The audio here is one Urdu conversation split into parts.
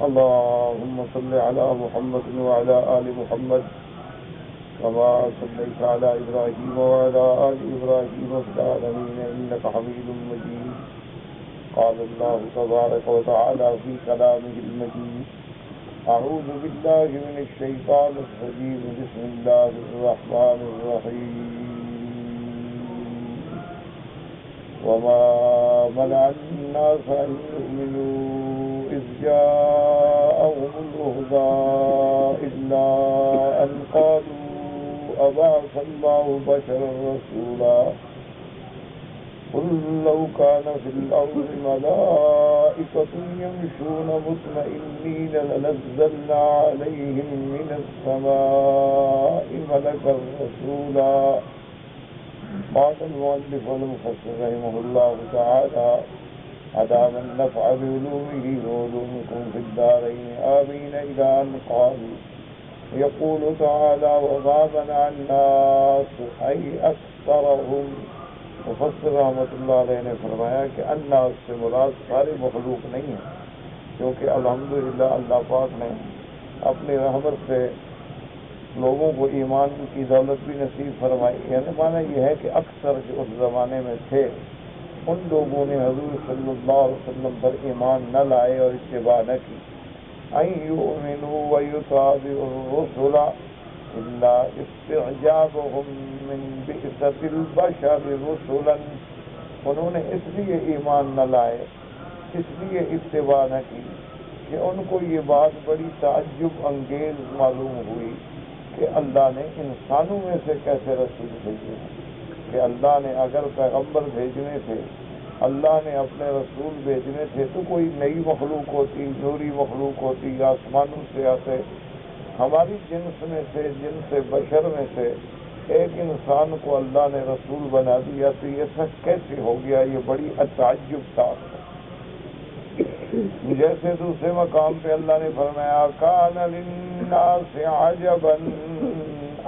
اللهم صل على محمد وعلى آل محمد كما صليت على إبراهيم وعلى آل إبراهيم في العالمين إنك حميد مجيد. قال الله تبارك وتعالى في كلامه المجيد: أعوذ بالله من الشيطان الرجيم. بسم الله الرحمن الرحيم. وما منع الناس أن يؤمنوا إذ جاءهم الهدى إلا أن قالوا أبعث الله بشرا رسولا. قل لو كان في الأرض ملائكة يمشون مطمئنين لنزلنا عليهم من السماء ملكا رسولا. قال المؤلف والمفسر رحمه الله تعالى: أدام النفع بعلومه وعلومكم في الدارين آمين. إلى أن قالوا. يقول تعالى: وما منع الناس أي أكثرهم. مفسر رحمۃ اللہ علیہ نے فرمایا کہ الناس سے مراد سارے مخلوق نہیں ہیں، کیونکہ الحمدللہ اللہ پاک نے اپنی رحمت سے لوگوں کو ایمان کی دولت بھی نصیب فرمائی. یعنی معنی یہ ہے کہ اکثر جو اس زمانے میں تھے ان لوگوں نے حضور صلی اللہ علیہ وسلم پر ایمان نہ لائے اور اتباع نہ کی. ان یؤمنوا ویطاعوا الرسل الا استعجابهم من بعثة البشر رسلا. انہوں نے اس لیے ایمان نہ لائے، اس لیے اتباع نہ کی کہ ان کو یہ بات بڑی تعجب انگیز معلوم ہوئی کہ اللہ نے انسانوں میں سے کیسے رسول بھیجے ہیں. کہ اللہ نے اگر پیغمبر بھیجنے تھے، اللہ نے اپنے رسول بھیجنے تھے تو کوئی نئی مخلوق ہوتی، نوری مخلوق ہوتی، آسمانوں سے آتے. ہماری جنس میں سے، جنس بشر میں سے ایک انسان کو اللہ نے رسول بنا دیا تو یہ سب کیسے ہو گیا؟ یہ بڑی تعجب بات ہے. جیسے دوسرے مقام پہ اللہ نے فرمایا: کان للناس عجبا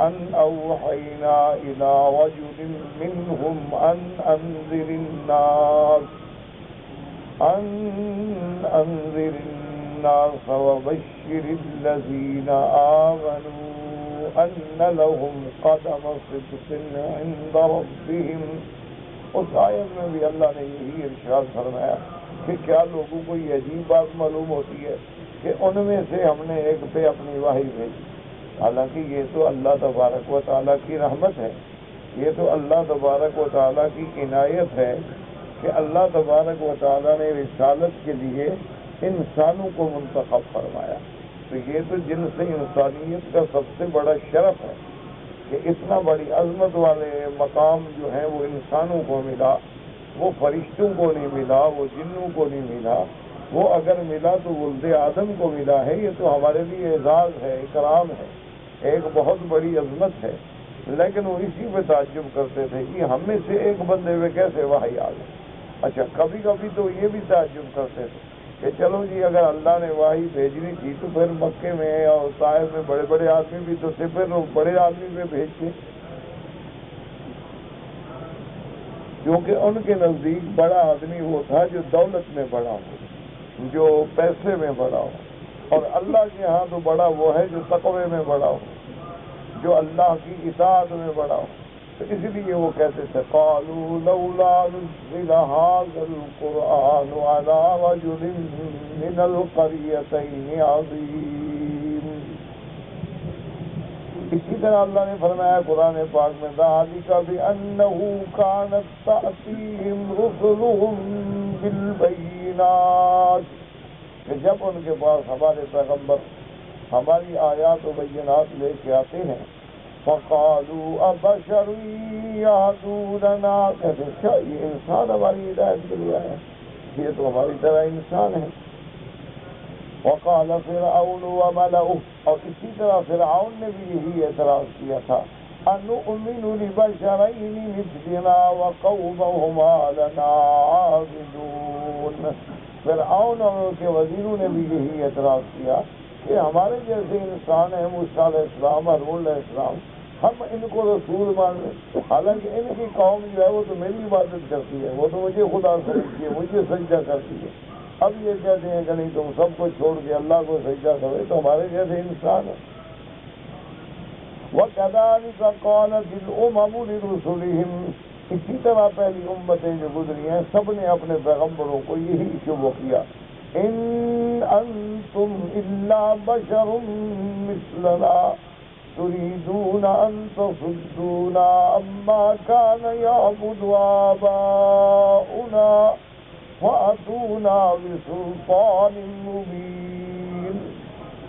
ان اوحینا الى رجل منهم ان انذر الناس وبشر الذین آمنوا ان لهم قدم صدق عند ربهم. اس آیت میں بھی اللہ نے یہی ارشاد فرمایا کہ کیا لوگوں کو یہ عجیب بات معلوم ہوتی ہے کہ ان میں سے ہم نے ایک پہ اپنی وحی بھیجی. حالانکہ یہ تو اللہ تبارک و تعالیٰ کی رحمت ہے، یہ تو اللہ تبارک و تعالیٰ کی عنایت ہے کہ اللہ تبارک و تعالیٰ نے رسالت کے لیے انسانوں کو منتخب فرمایا. تو یہ تو جن سے انسانیت کا سب سے بڑا شرف ہے کہ اتنا بڑی عظمت والے مقام جو ہیں وہ انسانوں کو ملا. وہ فرشتوں کو نہیں ملا، وہ جنوں کو نہیں ملا. وہ اگر ملا تو ولد آدم کو ملا ہے. یہ تو ہمارے لیے اعزاز ہے، اکرام ہے، ایک بہت بڑی عظمت ہے. لیکن وہ اسی پہ تعجب کرتے تھے کہ ہم میں سے ایک بندے میں کیسے وحی آ گئی. اچھا، کبھی کبھی تو یہ بھی تعجب کرتے تھے کہ چلو جی اگر اللہ نے وحی بھیجنی تھی تو پھر مکے میں اور طائف میں بڑے بڑے آدمی بھی تو تھے، پھر بڑے آدمی پہ بھیجتے، کیونکہ ان کے نزدیک بڑا آدمی وہ تھا جو دولت میں بڑا ہو، جو پیسے میں بڑا ہو. اور اللہ کے ہاں تو بڑا وہ ہے جو تقوی میں بڑا ہو، جو اللہ کی اطاعت میں بڑا ہو. تو اس لیے وہ کہتے تھے: قالوا لولا نزل هذا القرآن على رجل من القريتين عظيم. اسی طرح اللہ نے فرمایا قرآن پاک میں: ذلك بأنه كانت تأتيهم رسلهم بالبينات. کہ جب ان کے پاس ہمارے پیغمبر ہماری آیات و بینات لے کے آتے ہیں، فقالوا ابشر یہدوننا، کہتے ہیں کیا یہ انسان ہماری ہدایت کے لیے آیا ہے؟ یہ تو ہماری طرح انسان ہے. وقال فرعون وملؤه، اور اسی طرح فرعون نے بھی یہی اعتراض کیا تھا: انؤمن لبشرین مثلنا وقومهما لنا عابدون. فرعون اور ان کے وزیروں نے بھی یہی اعتراض کیا کہ ہمارے جیسے انسان ہیں، موسیٰ علیہ السلام، ہارون علیہ السلام، ہم ان کو رسول مان لیں. حالانکہ ان کی قوم جو ہے وہ تو میری عبادت کرتی ہے، وہ تو مجھے خدا سمجھتی ہے، مجھے سجدہ کرتی ہے. اب یہ کہتے ہیں کہ نہیں تم سب کو چھوڑ کے اللہ کو سجدہ کرو، تو ہمارے جیسے انسان ہے۔ وَكَذَلِكَ قَالَتِ الْأُمَمُ لِرُسُلِهِمْ، اسی طرح پہلی امتیں جو گزری ہیں سب نے اپنے پیغمبروں کو یہی شبہ کیا، إِنْ أَنْتُمْ إِلَّا بَشَرٌ مِثْلُنَا تُرِيدُونَ أَنْ تَصُدُّونَا عَمَّا كَانَ يَعْبُدُ آبَاؤُنَا فَأْتُونَا بِسُلْطَانٍ مُبِينٍ۔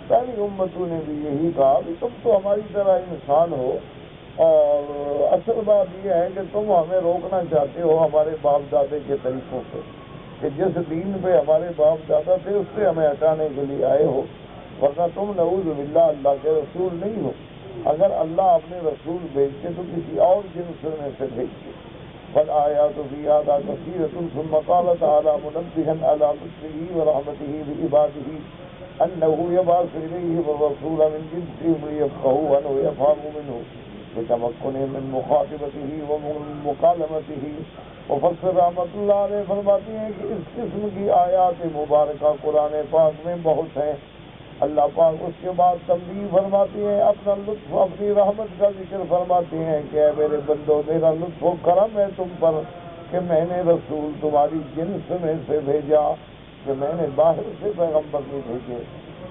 پہلی امتوں نے بھی یہی کہا کہ تم تو ہماری طرح انسان ہو، اور اصل بات یہ ہے کہ تم ہمیں روکنا چاہتے ہو ہمارے باپ دادے کے طریقوں سے، کہ جس دین پہ ہمارے باپ دادا تھے اس سے ہمیں ہٹانے کے لیے آئے ہو، ورنہ تم نعوذ باللہ اللہ کے رسول نہیں ہو۔ اگر اللہ اپنے رسول بھیجتے تو کسی اور جنس میں سے بھیجتے۔ فالآیات فی ھذا کثیرۃ ثم قال تعالی منبہا علی لطفہ ورحمتہ بعبادہ انہ یبعث الیہم الرسول من جنسہم لیفقہوا عنہ ویفہموا منہ بتمکن من مخاطبتہ ومن مکالمتہ۔ مفسر رحمۃ اللہ علیہ فرماتے ہیں کہ اس قسم کی آیات مبارکہ قرآن پاک میں بہت ہیں۔ اللہ پاک اس کے بعد تنبیہ فرماتے ہیں، اپنا لطف اپنی رحمت کا ذکر فرماتے ہیں کہ اے میرے بندو میرا لطف و کرم ہے تم پر کہ میں نے رسول تمہاری جنس میں سے بھیجا، کہ میں نے باہر سے پیغمبر نہیں بھیجے،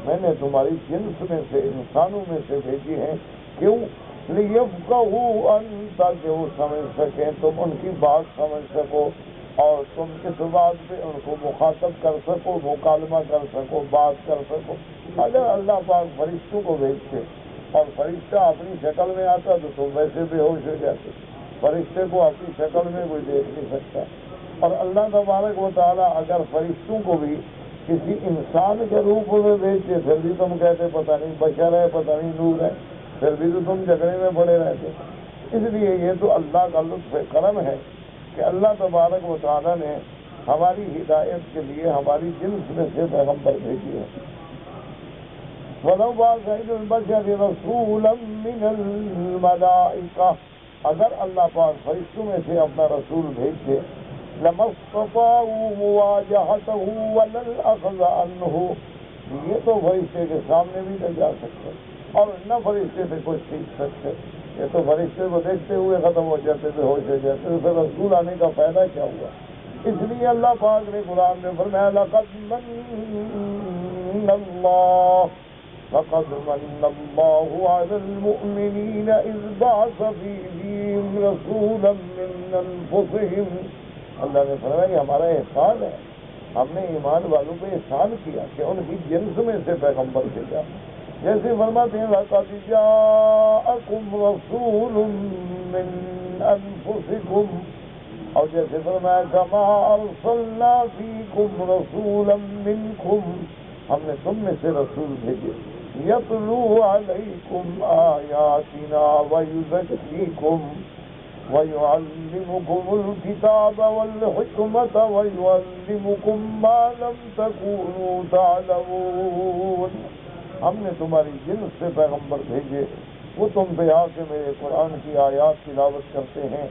میں نے تمہاری جنس میں سے انسانوں میں سے بھیجے ہیں۔ کیوں؟ لیفقہوا، تاکہ وہ سمجھ سکیں، تم ان کی بات سمجھ سکو اور تم اس بات پہ ان کو مخاطب کر سکو، مکالمہ کر سکو، بات کر سکو۔ اگر اللہ پاک فرشتوں کو بھیجتے اور فرشتہ اپنی شکل میں آتا تو تم ویسے بے ہوش ہو جاتے۔ فرشتے کو اپنی شکل میں کوئی دیکھ نہیں سکتا، اور اللہ تبارک و تعالیٰ اگر فرشتوں کو بھی کسی انسان کے روپ میں بھیجتے پھر بھی تم کہتے پتہ نہیں بشر ہے، پتہ نہیں نور ہے، پھر بھی تو تم جھگڑے میں پڑے رہتے۔ اس لیے یہ تو اللہ کا لطف کرم ہے کہ اللہ تبارک و تعالیٰ نے ہماری ہدایت کے لیے ہماری جنس میں سے پیغمبر بھیجی ہے۔ وَلَوْ بَعَثَ إِلَى الْبَشَرِ رَسُولًا مِّنَ الْمَلَائِكَةِ، اگر اللہ پاک فرشتوں میں سے اپنا رسول بھیجتے، لَمَا اسْتَطَاعُوا مُوَاجَهَتَهُ وَلَا الْأَخْذَ عَنْهُ، یہ تو فرشتے کے سامنے بھی نہ جا سکتے اور نہ فرشتے سے کچھ سیکھ سکتے، یہ تو فرشتے کو دیکھتے ہوئے ختم ہو جاتے تھے، ہوش ہو جاتے تھے، پھر رسول آنے کا فائدہ کیا ہوا؟ اس لیے اللہ پاک نے قرآن میں فرمایا لَقَدْ مَنَّ اللَّهُ عَلَى الْمُؤْمِنِينَ إِذْ بَعَثَ فِيهِمْ رَسُولًا مِّنْ أَنفُسِهِمْ۔ اللہ نے فرمایا یہ ہمارا احسان ہے، ہم نے ایمان والوں پہ احسان کیا کہ ان کی جنس میں سے پیغمبر بھیجا۔ جیسے فرماتے ہیں لَقَدْ جَاءَكُمْ رَسُولٌ مِّنْ أَنفُسِكُمْ، اور جیسے فرمایا كَمَا أَرْسَلْنَا فِيكُمْ رَسُولًا مِّنْكُمْ، ہم نے تم میں سے رسول بھیجے، يَتْلُو عَلَيْكُمْ آيَاتِنَا وَيُزَكِّيكُمْ وَيُعَلِّمُكُمُ الْكِتَابَ وَالْحِكْمَةَ وَيُعَلِّمُكُمْ مَا لَمْ تَكُونُوا تَعْلَمُونَ۔ ہم نے تمہاری جنس سے پیغمبر بھیجے، وہ تم پہ آ کے میرے قرآن کی آیات تلاوت کرتے ہیں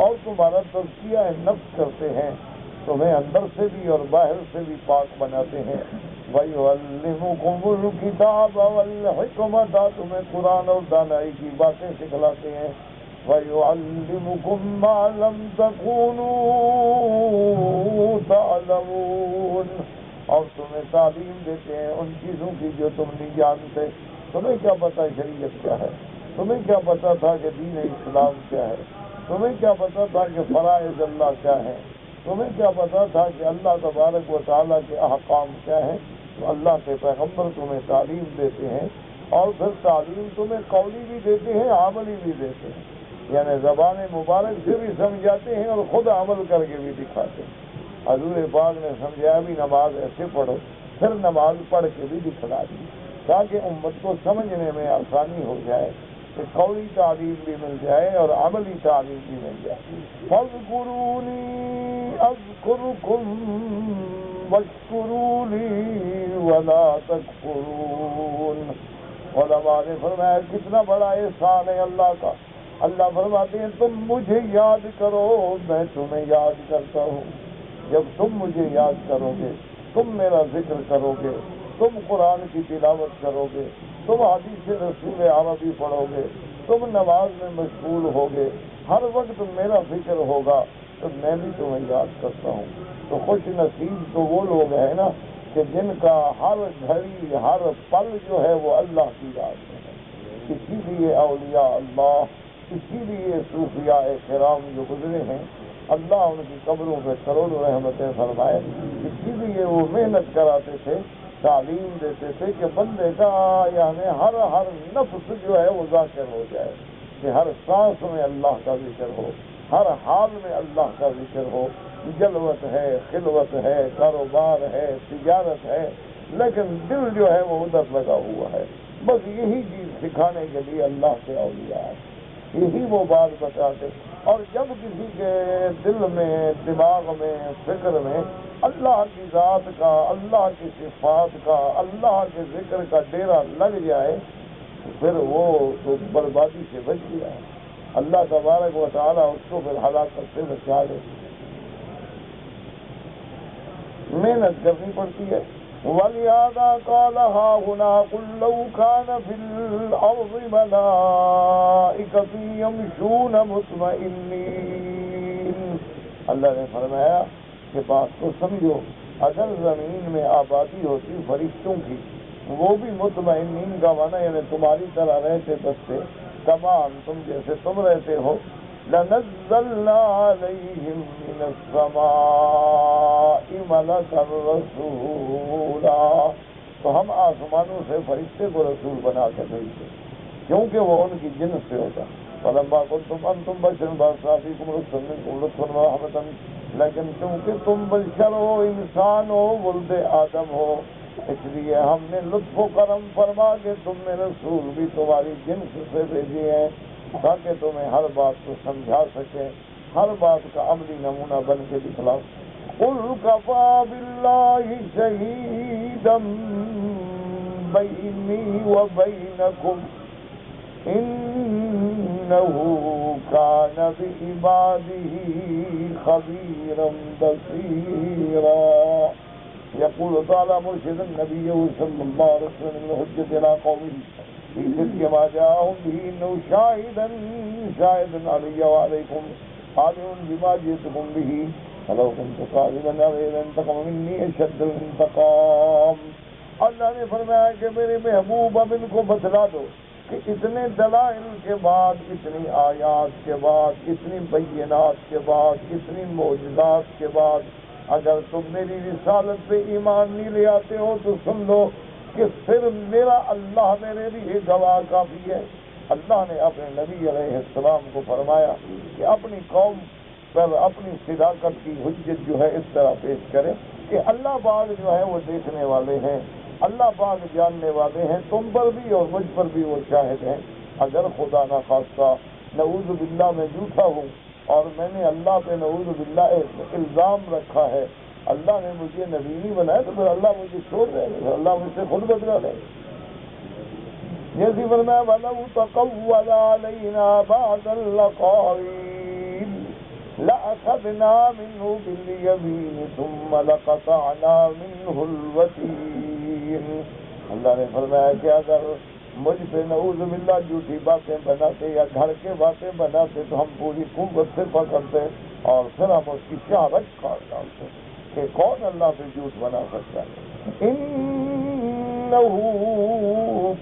اور تمہارا تزکیہ نفس کرتے ہیں، تمہیں اندر سے بھی اور باہر سے بھی پاک بناتے ہیں۔ وَيُعَلِّمُكُمُ الْكِتَابَ وَالْحِكْمَةَ، تمہیں قرآن اور دانائی کی باتیں سکھلاتے ہیں۔ وَيُعَلِّمُكُمْ مَا لَمْ تَكُونُوا تَعْلَمُونَ، اور تمہیں تعلیم دیتے ہیں ان چیزوں کی جو تم نہیں جانتے۔ تمہیں کیا پتا شریعت کیا ہے؟ تمہیں کیا پتا تھا کہ دین اسلام کیا ہے؟ تمہیں کیا پتا تھا کہ فرائض اللہ کیا ہے؟ تمہیں کیا پتا تھا کہ اللہ تبارک و تعالیٰ کے احکام کیا ہیں؟ تو اللہ کے پیغمبر تمہیں تعلیم دیتے ہیں، اور پھر تعلیم تمہیں قولی بھی دیتے ہیں، عملی بھی دیتے ہیں، یعنی زبان مبارک سے بھی سمجھاتے ہیں اور خود عمل کر کے بھی دکھاتے ہیں۔ حضور پاک نے سمجھایا بھی نماز ایسے پڑھو، پھر نماز پڑھ کے بھی دکھلا دی تاکہ امت کو سمجھنے میں آسانی ہو جائے، کہ قولی تعلیم بھی مل جائے اور عملی تعلیم بھی مل جائے۔ فَاذْكُرُونِي أَذْكُرْكُمْ وَاشْكُرُوا لِي وَلَا تَكْفُرُونَ۔ علماء نے فرمایا کتنا بڑا احسان ہے اللہ کا۔ اللہ فرماتے ہیں تم مجھے یاد کرو، میں تمہیں یاد کرتا ہوں۔ جب تم مجھے یاد کرو گے تم میرا ذکر کرو گے، تم قرآن کی تلاوت کرو گے، تم حدیث رسول عربی پڑھو گے، تم نماز میں مشغول ہوگے، ہر وقت میرا فکر ہوگا تو میں بھی تمہیں یاد کرتا ہوں۔ تو خوش نصیب تو وہ لوگ ہیں نا کہ جن کا ہر گھڑی ہر پل جو ہے وہ اللہ کی یاد میں ہے۔ اسی لیے اولیاء اللہ، اسی لیے صوفیاء کرام جو گزرے ہیں، اللہ ان کی قبروں پہ کروڑوں رحمتیں فرمائے، اسی لیے وہ محنت کراتے تھے، تعلیم دیتے تھے کہ بندے کا یعنی ہر نفس جو ہے وہ ذاکر ہو جائے، کہ ہر سانس میں اللہ کا ذکر ہو، ہر حال میں اللہ کا ذکر ہو۔ جلوت ہے، خلوت ہے، کاروبار ہے، تجارت ہے، لیکن دل جو ہے وہ ادھر لگا ہوا ہے۔ بس یہی چیز سکھانے کے لیے اللہ کے اولیاء ہیں، یہی وہ بات بتاتے۔ اور جب کسی کے دل میں، دماغ میں، فکر میں اللہ کی ذات کا، اللہ کی صفات کا، اللہ کے ذکر کا ڈیرا لگ جائے تو پھر وہ تو بربادی سے بچ گیا ہے۔ اللہ تبارک و تعالیٰ اس کو پھر ہلاکت سے بچا لے۔ محنت کرنی پڑتی ہے۔ وَلِهَذَا قَالَ هَاهُنَا قُل لَّوْ كَانَ فِي الْأَرْضِ مَلَائِكَةٌ يَمْشُونَ مُطْمَئِنِّينَ، اللہ نے فرمایا کہ بات کو سمجھو، اگر زمین میں آبادی ہوتی فرشتوں کی، وہ بھی مطمئنین کا معنی یعنی تمہاری طرح رہتے بستے، تمام تم جیسے تم رہتے ہو، لَنَزَّلْنَا عَلَيْهِم مِّنَ السَّمَاءِ مَلَكًا رَّسُولًا، تو ہم آسمانوں سے فرشتے کو رسول بنا کے بھیجتے، کیونکہ وہ ان کی جنس سے ہوتا۔ فَلَمَّا كُنتُمْ أَنتُمْ بَشَرٌ بَعَثْنَا فِيكُمْ رَسُولًا مِّنكُمْ لُطْفًا وَرَحْمَةً، لیکن چونکہ تم بشر ہو، انسان ہو، ولد آدم ہو، اس لیے ہم نے لطف و کرم فرما کے تم میں رسول بھی تمہاری جنس سے بھیجے ہیں، تاکہ تمہیں ہر بات کو سمجھا سکے، ہر بات کا عملی نمونہ بن کے دکھلا۔ قُلْ كَفَىٰ بِاللَّهِ شَهِيدًا بَيْنِي وَبَيْنَكُمْ إِنَّهُ كَانَ بِعِبَادِهِ خَبِيرًا بَصِيرًا۔ يقول تعالى مرشدا نبيه صلى الله عليه وسلم من الحجة إلى قومه في صدق ما جاءهم به إنه شاهد علي وعليكم عالم بما جئتكم به فلو كنت صادقا لانتقم مني أشد الانتقام۔ اللہ نے فرمایا کہ میرے محبوب اب ان کو بتلا دو کہ اتنے دلائل کے بعد، اتنی آیات کے بعد، اتنی بینات کے بعد، اتنی معجزات کے بعد اگر تم میری رسالت پہ ایمان نہیں لے آتے ہو تو سن لو کہ صرف میرا اللہ میرے لیے گواہ کافی ہے۔ اللہ نے اپنے نبی علیہ السلام کو فرمایا کہ اپنی قوم پر اپنی صداقت کی حجت جو ہے اس طرح پیش کرے کہ اللہ پاک جو ہے وہ دیکھنے والے ہیں، اللہ پاک جاننے والے ہیں، تم پر بھی اور مجھ پر بھی وہ شاہد ہیں۔ اگر خدا نہ خواستہ نعوذ باللہ میں جھوٹا ہوں اور میں نے اللہ پہ نعوذ باللہ الزام رکھا ہے، اللہ نے مجھے نبی نہیں بنایا تو پھر اللہ مجھے چھوڑ دے گا، اللہ مجھ سے خود بدلا لے گا۔ جیسے فرمایا وَلَوْ تَقَوَّلَ عَلَيْنَا بَعْضَ الْأَقَاوِيلِ لَأَخَذْنَا مِنْهُ بِالْيَمِينِ ثُمَّ لَقَطَعْنَا مِنْهُ الْوَتِينَ۔ اللہ نے فرمایا کہ اگر مجھ پہ نعوذ باللہ جھوٹی باتیں بناتے یا گھر کے باتیں بناتے تو ہم پوری قوت سے پکڑتے اور پھر ہم اس کی چارج کاٹ ڈالتے کہ کون اللہ پہ جھوٹ بنا سکتا ہے۔ إِنَّهُ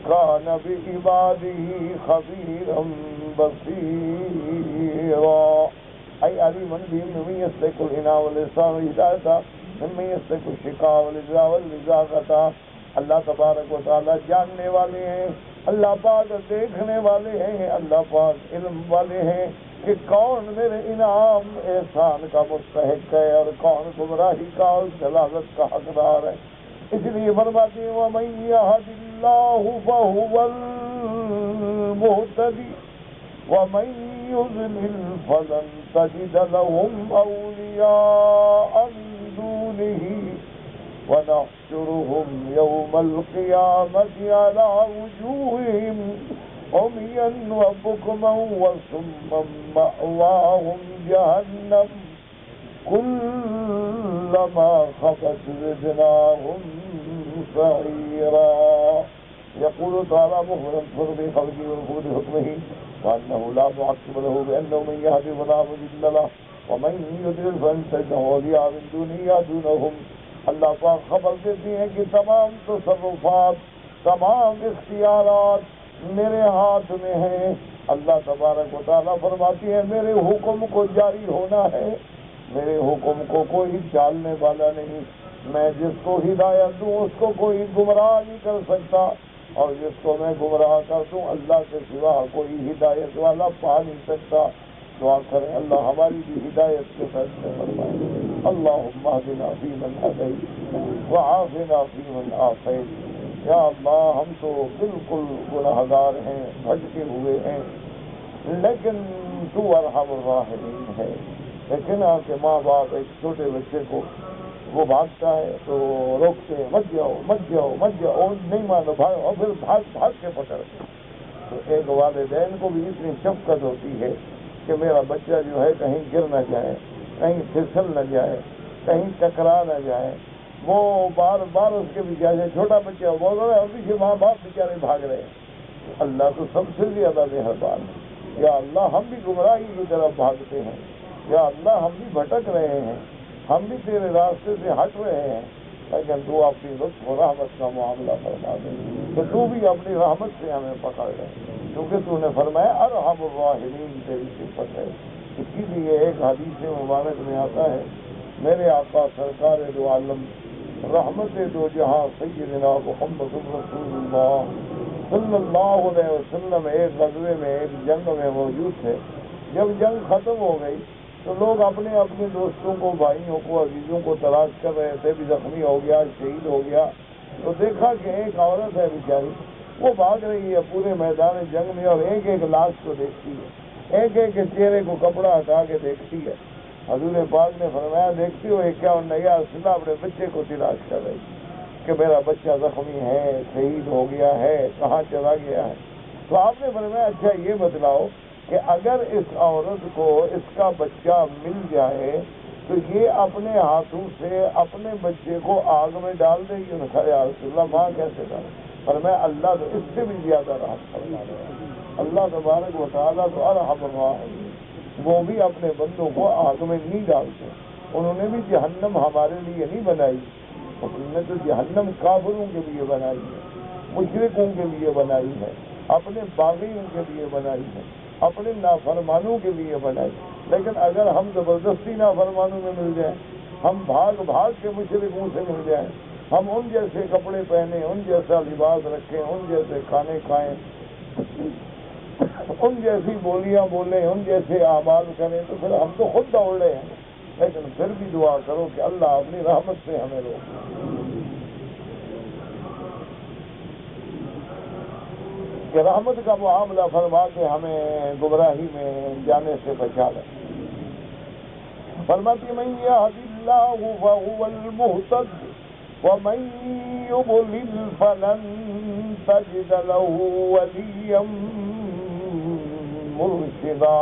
كَانَ بِعِبَادِهِ خَبِيرًا بَصِيرًا۔ أي عليم بهم من يسلك الإناء والإحسان والهداية ممن يسلك الشقاء والإجزاء والإزاغة۔ اللہ تبارک و تعالیٰ جاننے والے ہیں، اللہ پاک دیکھنے والے ہیں، اللہ پاک علم والے ہیں کہ کون میرے انعام احسان کا مستحق ہے اور کون گمراہی کا اور ضلالت کا حقدار ہے۔ اس لیے فرماتے ہیں وَمَن يَهْدِ اللَّهُ فَهُوَ الْمُهْتَدِي وَمَن يُضْلِلْ فَلَن تَجِدَ لَهُمْ أَوْلِيَاءَ مِن دُونِهِ وَنَحْشُرُهُمْ يَوْمَ الْقِيَامَةِ عَلَى وُجُوهِهِمْ عُمْيًا وَبُكْمًا وَصُمًّا مَّأْوَاهُمْ جَهَنَّمُ كُلَّمَا كلما خبت زدناهم سعيرا. يقول تعالى مخبرا بخلقه ونفوذ حكمه وأنه لا معقب له بأنه من يهدي فلا مضل له ومن يضلل فلن تجد له أولياء من دونه يهدونهم. اللہ پاک خبر دیتی ہیں کہ تمام تصرفات، تمام اختیارات میرے ہاتھ میں ہیں. اللہ تبارک و تعالیٰ فرماتی ہے میرے حکم کو جاری ہونا ہے، میرے حکم کو کوئی ٹالنے والا نہیں. میں جس کو ہدایت دوں اس کو کوئی گمراہ نہیں کر سکتا، اور جس کو میں گمراہ کر دوں اللہ کے سوا کوئی ہدایت والا پا نہیں سکتا. دعا کریں اللہ ہماری بھی ہدایت کے فیصلے فرمائے. اللہم اہدنا فیمن ہدیت وعافنا فیمن عافیت. یا اللہ ہم تو بالکل گنہگار ہیں، بھٹکے ہوئے ہیں، لیکن تو ارحم الراحمین ہے. لیکن آپ کے ماں باپ ایک چھوٹے بچے کو وہ بھاگتا ہے تو روکتے ہیں، مت جاؤ مت جاؤ مت جاؤ، اور نہیں مانو بھاگو، اور پھر بھاگ بھاگ کے پکڑتے. تو ایک والدین کو بھی اتنی شفقت ہوتی ہے کہ میرا بچہ جو ہے کہیں گر نہ جائے، کہیں پھسل نہ جائے، کہیں ٹکرا نہ جائے. وہ بار بار اس کے بیچارے چھوٹا بچہ بول رہا ہے اور پیچھے ماں باپ بیچارے بھاگ رہے ہیں. اللہ تو سب سے زیادہ مہربان ہے. یا اللہ ہم بھی گمراہی کی طرف بھاگتے ہیں، یا اللہ ہم بھی بھٹک رہے ہیں، ہم بھی تیرے راستے سے ہٹ رہے ہیں، لیکن تو اپنی لطف و رحمت کا معاملہ فرما دے کہ تو بھی اپنی رحمت سے ہمیں پکڑ لے، کیونکہ تو نے فرمایا ارحم الراحمین تیری صفت ہے. اسی لیے ایک حدیث مبارک میں آتا ہے میرے آقا سرکار دو عالم رحمت دو جہاں سیدنا محمد رسول اللہ صلی اللہ علیہ وسلم ایک غزوے میں ایک جنگ میں موجود تھے. جب جنگ ختم ہو گئی تو لوگ اپنے اپنے دوستوں کو، بھائیوں کو، عزیزوں کو تلاش کر رہے تھے، بھی زخمی ہو گیا، شہید ہو گیا. تو دیکھا کہ ایک عورت ہے بیچاری، وہ بھاگ رہی ہے پورے میدان جنگ میں اور ایک ایک لاش کو دیکھتی ہے، ایک ایک کے چہرے کو کپڑا ہٹا کے دیکھتی ہے. حضور پاک نے فرمایا دیکھتی ہو یہ کیا؟ نیا سلا اپنے بچے کو تلاش کر رہی کہ میرا بچہ زخمی ہے، شہید ہو گیا ہے، کہاں چلا گیا ہے. تو آپ نے فرمایا اچھا یہ بتلاؤ کہ اگر اس عورت کو اس کا بچہ مل جائے تو یہ اپنے ہاتھوں سے اپنے بچے کو آگ میں ڈال دے گی؟ انہوں نے کہا یا رسول اللہ ماں کیسے ڈالے؟ فرمایا اللہ تو اس سے بھی زیادہ رحم فرما رہے ہیں. اللہ تبارک و تعالیٰ تو ارحم الراحمین، وہ بھی اپنے بندوں کو آگ میں نہیں ڈالتے. انہوں نے بھی جہنم ہمارے لیے نہیں بنائی، انہوں نے تو جہنم کافروں کے لیے بنائی ہے، مشرکوں کے لیے بنائی ہے، اپنے باغیوں کے لیے بنائی ہے، اپنے نافرمانوں کے لیے بنائی. لیکن اگر ہم زبردستی نافرمانوں میں مل جائیں، ہم بھاگ بھاگ کے مشرکوں سے مل جائیں، ہم ان جیسے کپڑے پہنیں، ان جیسا لباس رکھیں، ان جیسے کھانے کھائیں، ان جیسی بولیاں بولیں، ان جیسے اعمال کریں، تو پھر ہم تو خود دوڑ رہے ہیں. لیکن پھر بھی دعا کرو کہ اللہ اپنی رحمت سے ہمیں روکے، کہ رحمت کا معاملہ فرما کے ہمیں گمراہی میں جانے سے بچا لے. فرماتی من یہد اللہ فہو المہتد ومن یضلل فلن تجد له ولیا مرشدا.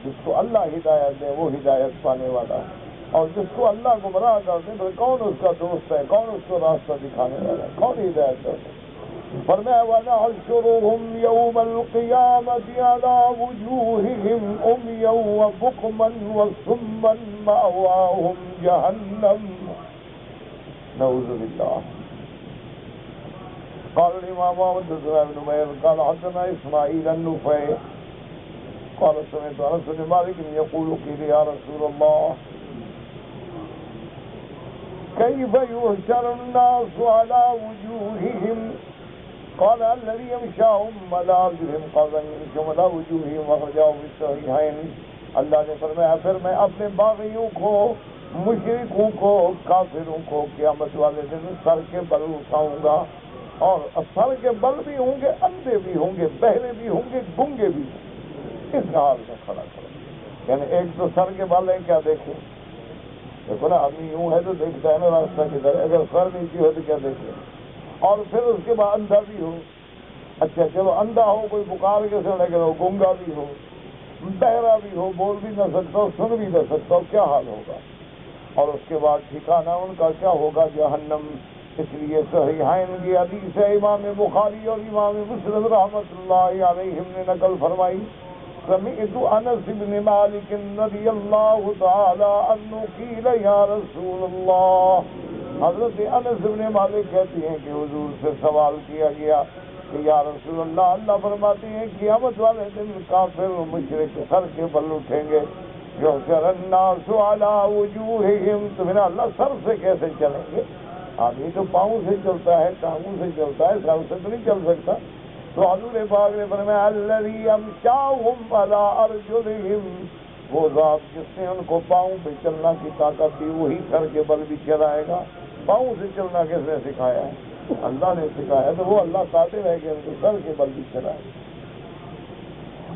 جس کو اللہ ہدایت دے وہ ہدایت پانے والا ہے، اور جس کو اللہ گمراہ کر دے تو کون اس کا دوست ہے، کون اس کو راستہ دکھانے والا ہے، کون ہدایت کر دے. فرمایا وَنَحْشُرُهُمْ يَوْمَ الْقِيَامَةِ عَلَى وُجُوهِهِمْ عُمْيًا وَبُكْمًا وَصُمًّا مَأْوَاهُمْ جَهَنَّمُ نعوذ باللہ. قال الإمام أحمد بن نمير قال حدثنا إسماعيل النفيع قال سمعت أنس بن مالك يقول قيل يا رسول الله كيف يحشر الناس على وجوههم قال الذي يمشاهم على أرجلهم قال يمشون على وجوههم وخرجوا في الصحيحين. اللہ نے فرمایا پھر میں اپنے باغیوں کو، مشرکوں کو، کافروں کو قیامت والے دن سر کے بل اٹھاؤں گا، اور سر کے بل بھی ہوں گے، اندھے بھی ہوں گے، بہرے بھی ہوں گے، گونگے بھی ہوں گے. اس حال میں کھڑا کرو. یعنی ایک تو سر کے بال ہے، کیا دیکھیں؟ دیکھو نا آدمی یوں ہے تو دیکھتا ہے نا راستہ کدھر ہے، اگر سر نیچی ہو تو کیا دیکھے؟ اور پھر اس کے بعد اندھا بھی ہو. اچھا چلو اندھا ہو، کوئی پکار کے سے لے کے ہو، گونگا بھی ہو، بہرا بھی ہو، بول بھی نہ سکتا ہو، سن بھی نہ سکتا ہو، کیا حال ہوگا؟ اور اس کے بعد ٹھکانہ ان کا کیا ہوگا؟ جہنم۔ اس لیے صحیحین کی حدیث ہے، امام بخاری اور امام مسلم رحمۃ اللہ علیہم نے نقل فرمائی، سمعت انس بن مالک رضی اللہ تعالی عنہ قیل یا رسول اللہ، حضرت انس بن مالک کہتے ہیں کہ حضور سے سوال کیا گیا کہ یا رسول اللہ، اللہ فرماتے ہیں قیامت والے دن کافر و مشرک سر کے بل اٹھیں گے، یحشر الناس علی وجوہہم، تو میرا اللہ سر سے کیسے چلیں گے؟ آدمی تو پاؤں سے چلتا ہے، ٹانگوں سے چلتا ہے، سر سے تو نہیں چل سکتا۔ تو حضور پاک نے فرمایا الذی امشاہم علی ارجلہم، وہ ذات جس نے ان کو پاؤں پہ چلنا کی طاقت دی وہی سر کے بل بھی چلائے گا۔ پاؤں سے چلنا کس نے سکھایا ہے؟ اللہ نے سکھایا، تو وہ اللہ قادر ہے کہ ان کو سر کے بل بھی چلائے۔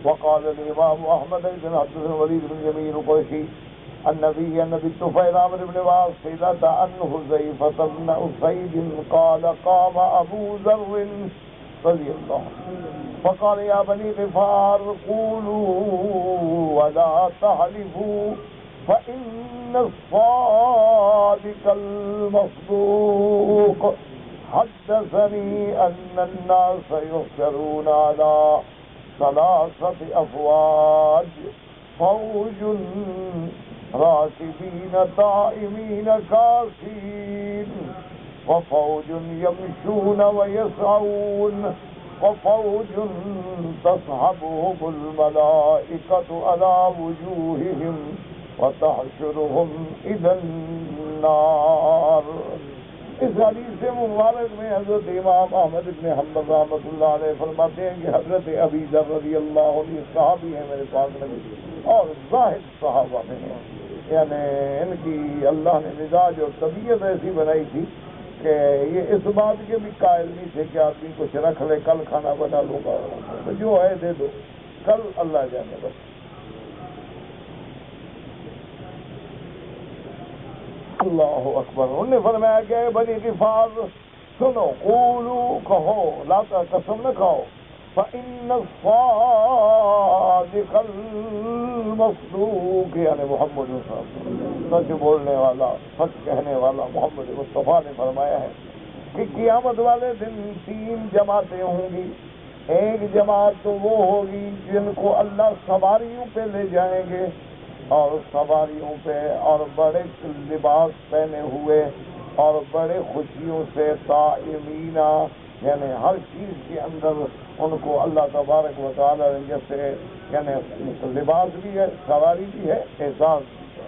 وقال الامام احمد بن حدثنا ولید بن جمیل القرشی النبي الطفيل عمرو بن واصلة عن حذيفة بن أسيد قال قام أبو ذر رضي الله عنه فقال يا بني غفار قولوا ولا تحلفوا فإن الصادق المصدوق حدثني أن الناس يحشرون على 3 أفواج، فوج راكبين طائمين كاسين، وفوج يمشون ويسعون، وفوج تصحبهم الملائكة على وجوههم وتحشرهم إلى النار۔ اس حدیث مبارک میں حضرت امام احمد بن حنبل رحمۃ اللہ علیہ فرماتے ہیں کہ حضرت ابی ذر رضی اللہ عنہ صحابی ہیں میرے پاس نبی اور زاہد صحابہ میں ہیں، یعنی ان کی اللہ نے مزاج اور طبیعت ایسی بنائی تھی کہ یہ اس بات کے بھی قائل نہیں تھے کہ آدمی کچھ رکھ لے کل کھانا بنا لوں گا، جو ہے دے دو، کل اللہ جانے بس۔ اللہ اکبر۔ انہوں نے فرمایا کہ بنی غفار سنو، قولو کہو، لا قسم نہ کھاؤ، فإن الصادق المصدوق، یعنی محمد صلی اللہ علیہ وسلم سچ بولنے والا، سچ کہنے والا محمد مصطفیٰ نے فرمایا ہے کہ قیامت والے دن 3 جماعتیں ہوں گی۔ ایک جماعت تو وہ ہوگی جن کو اللہ سواریوں پہ لے جائیں گے، اور سواریوں پہ اور بڑے لباس پہنے ہوئے اور بڑے خوشیوں سے طائمین، یعنی ہر چیز کے اندر ان کو اللہ تبارک و تعالی نے جیسے یعنی لباس بھی ہے، سواری بھی ہے، احساس بھی ہے۔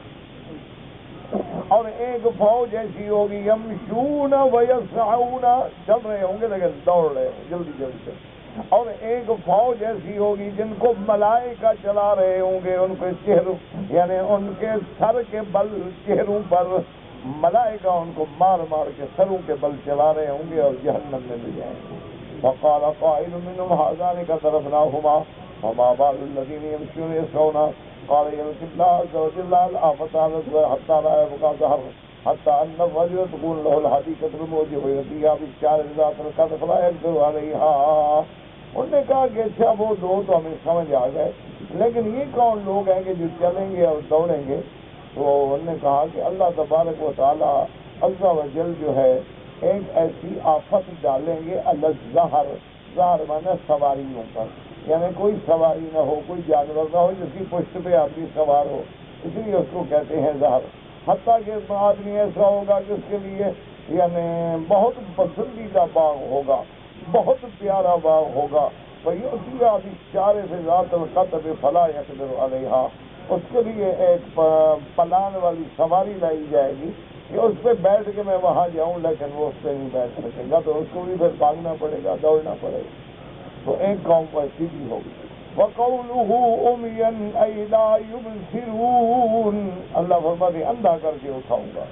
اور ایک فوج ایسی ہوگی یمشون ویسعون، چل رہے ہوں گے لیکن دوڑ رہے ہوں جلدی جلدی سے۔ اور ایک فوج ایسی ہوگی جن کو ملائکہ چلا رہے ہوں گے، ان کے چہروں یعنی ان کے سر کے بل چہروں پر ملائکہ ان کو مار مار کے سروں کے بل چلا رہے ہوں گے اور جہنم میں لے جائیں گے۔ فقال قائل منهم هذان كذبناهما وما بال الذين يمشون يسعون قال يلقي الله عز وجل الآفة حتى لا يبقى ظهر حتى أن الرجل تكون له الحديقة الموجب ويأتيها بالشعر إذا تركت فلا يقدر عليها۔ انہوں نے کہا کہ اچھا وہ دو تو ہمیں سمجھ آ گئے، لیکن یہ کون لوگ ہیں کہ جو چلیں گے اور دوڑیں گے؟ تو انہوں نے کہا کہ اللہ تبارک و تعالی عز و جل جو ہے ایک ایسی آفت ڈالیں گے الظہر، ظہر مانا سواریوں پر، یعنی کوئی سواری نہ ہو، کوئی جانور نہ ہو جس کی پشت پہ آدمی سوار ہو، اس لیے اس کو کہتے ہیں ظہر۔ حتیٰ کہ آدمی ایسا ہوگا کہ اس کے لیے یعنی بہت پسندیدہ باغ ہوگا، بہت پیارا باغ ہوگا، وَيُؤْتِيَ بِالشَّارِ فِي ذَاتِ الْقَطْبِ فَلَا يَقْدِرُ عَلَيْهَا، اس کے لیے ایک پلان والی سواری لائی جائے گی کہ اس پہ بیٹھ کے میں وہاں جاؤں، لیکن وہ اس پہ نہیں بیٹھ سکے گا، تو اس کو بھی پھر بھاگنا پڑے گا، دوڑنا پڑے گا۔ تو ایک قوم پر سیدھی ہوگی۔ وَقَوْلُهُ أُمْيًا أَيْ لَا يُبْصِرُونَ، اللہ فرماتے اندھا کر کے اٹھاؤں گا،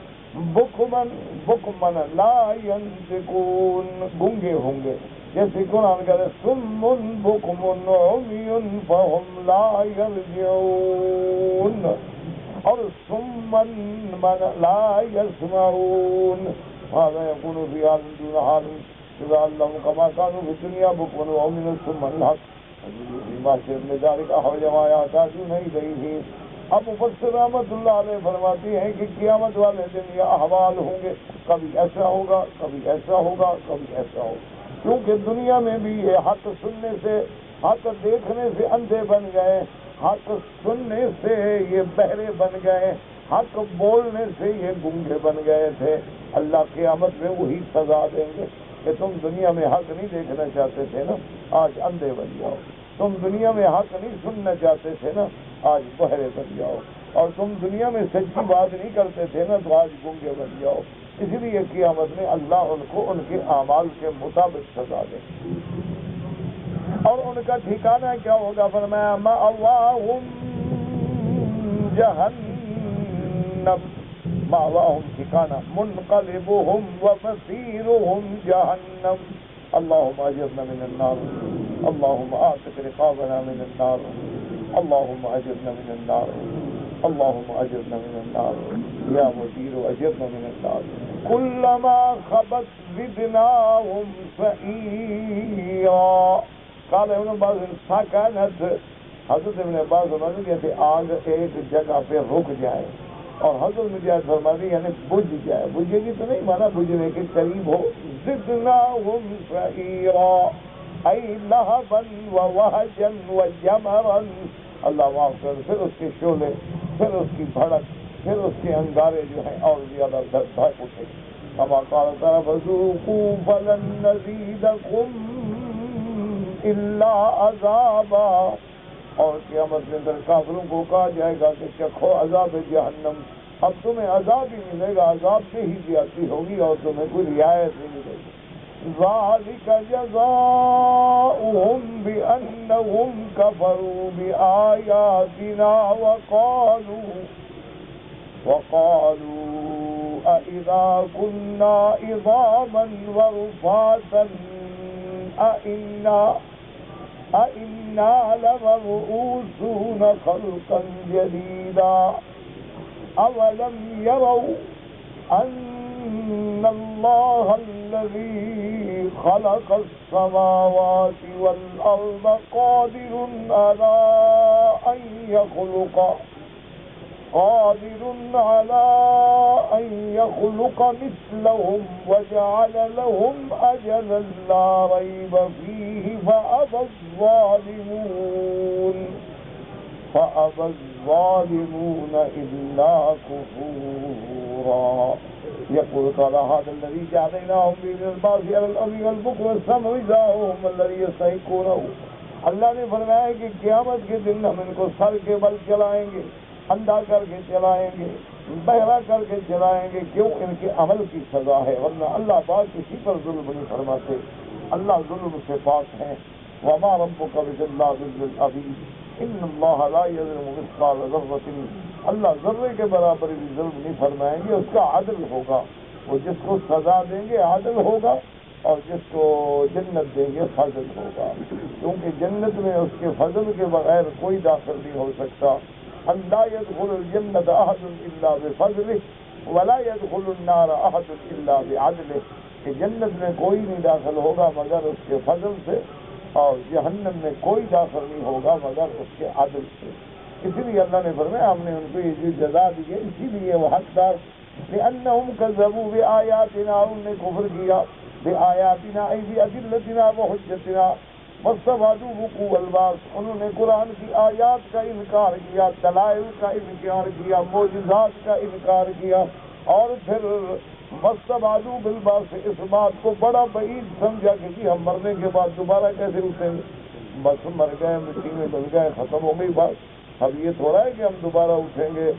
بُكْمًا لَا يَنطِقُونَ، گونگے ہوں گے، جیسے قرآن کہتے ہیں صُمٌّ بُكْمٌ عُمْيٌ فَهُمْ لَا يَرْجِعُونَ، اور صُمًّا لَا يَسْمَعُونَ، هذا يكون في حال دون حال إذا علموا كما كانوا في الدنيا بُكْمًا عُمْيًا ثم الحق فيما شئ من ذلك أخرج ما يحتاجون إليه اب مفسر رحمۃ اللہ علیہ فرماتی ہیں کہ قیامت والے دن یہ احوال ہوں گے، کبھی ایسا ہوگا، کبھی ایسا ہوگا، کبھی ایسا ہوگا، کیونکہ دنیا میں بھی یہ حق سننے سے، حق دیکھنے سے اندھے بن گئے، حق سننے سے یہ بہرے بن گئے، حق بولنے سے یہ گونگے بن گئے تھے۔ اللہ قیامت میں وہی سزا دیں گے کہ تم دنیا میں حق نہیں دیکھنا چاہتے تھے نا، آج اندھے بن جاؤ، تم دنیا میں حق نہیں سننا چاہتے تھے نا، آج بہرے بن جاؤ، اور تم دنیا میں سچی بات نہیں کرتے تھے نا، تو آج گونگے بن جاؤ۔ اس لیے قیامت میں اللہ ان کو ان کے اعمال کے مطابق سزا دے، اور ان کا ٹھکانہ کیا ہوگا؟ فرمایا مأواہم جہنم، مأواہم ٹھکانہ، منقلبہم ومصیرہم جہنم۔ اللہم اجرنا من النار، اللہم اعتق رقابنا من النار، اللہم اجرنا من النار، اللہم اجرنا من النار یا مجیر اجرنا من النار۔ کلما خبت زدناہم سعیرا۔ قال ابن عباس سکنت، حضرت ابن عباس فرماتے کہتے آگ ایک جگہ پہ رک جائے، اور حضرت مجاہد فرماتے یعنی بجھ جائے، بجھے گی تو نہیں مانا بجھنے کے قریب ہو۔ زدناہم سعیرا ای لہبا ووہجا وجمرا، اللہ معاف کر، پھر اس کے شعلے، پھر اس کی بھڑک، پھر اس کے انگارے جو ہیں اور زیادہ بھڑک اٹھے۔ کما قال تعالی فذوقوا فلن نزیدکم الا عذابا، اور قیامت کے اندر کافروں کو کہا جائے گا کہ چکھو عذاب جہنم، اب تمہیں عذاب ہی ملے گا، عذاب سے ہی زیادتی ہوگی اور تمہیں کوئی رعایت نہیں ملے گی۔ ذالک جزاؤہم بأنہم کفروا بآیاتنا وقالوا أإذا كنا عظاما ورفاتا أإنا لمبعوثون خلقا جديدا أولم يروا أن الله الذي خلق السماوات والأرض قادر على أن يخلق مثلهم وجعل لهم أجلا لا ريب فيه فأبى الظالمون إلا كفورا۔ يقول تعالى هذا الذي جعلناهم به الباس على الأرض والبكر والسمع إذاهم الذي يستحقونه۔ اللہ نے فرمایا کہ قیامت کے دن ہم ان کو سر کے بل چلائیں گے، اندھا کر کے چلائیں گے، بہرا کر کے چلائیں گے، کیوں؟ ان کے عمل کی سزا ہے، ورنہ اللہ پاک کسی پر ظلم نہیں فرماتے، اللہ ظلم سے پاک ہے۔ وما ربک بظلام للعبید ان اللہ لا یظلم مثقال ذرۃ، اللہ ذرے کے برابر بھی ظلم نہیں فرمائیں گے، اس کا عدل ہوگا، وہ جس کو سزا دیں گے عدل ہوگا، اور جس کو جنت دیں گے فضل ہوگا، کیونکہ جنت میں اس کے فضل کے بغیر کوئی داخل نہیں ہو سکتا۔ لا يدخل الجنة أحد إلا بفضله ولا يدخل النار أحد إلا بعدله، کہ جنت میں کوئی نہیں داخل ہوگا مگر اس کے فضل سے، اور جہنم میں کوئی داخل نہیں ہوگا مگر اس کے عدل سے۔ اسی لیے اللہ نے فرمایا ہم نے ان کو یہ جو جزا دی ہے اسی لیے وہ حقدار، لأنهم كذبوا بآياتنا، انہوں نے کفر کیا، بآیاتنا ای بأدلتنا وحجتنا، واستبعدوا وقوع البعث، انہوں نے قرآن کی آیات کا انکار کیا، دلائل کا انکار کیا، معجزات کا انکار کیا، اور پھر واستبعدوا بالبعث، اس بات کو بڑا بعید سمجھا کہ جی ہم مرنے کے بعد دوبارہ کیسے اٹھیں گے، بس مر گئے، مٹی میں مل گئے، ختم ہو گئی بات، اب یہ تھوڑا ہے کہ ہم دوبارہ اٹھیں گے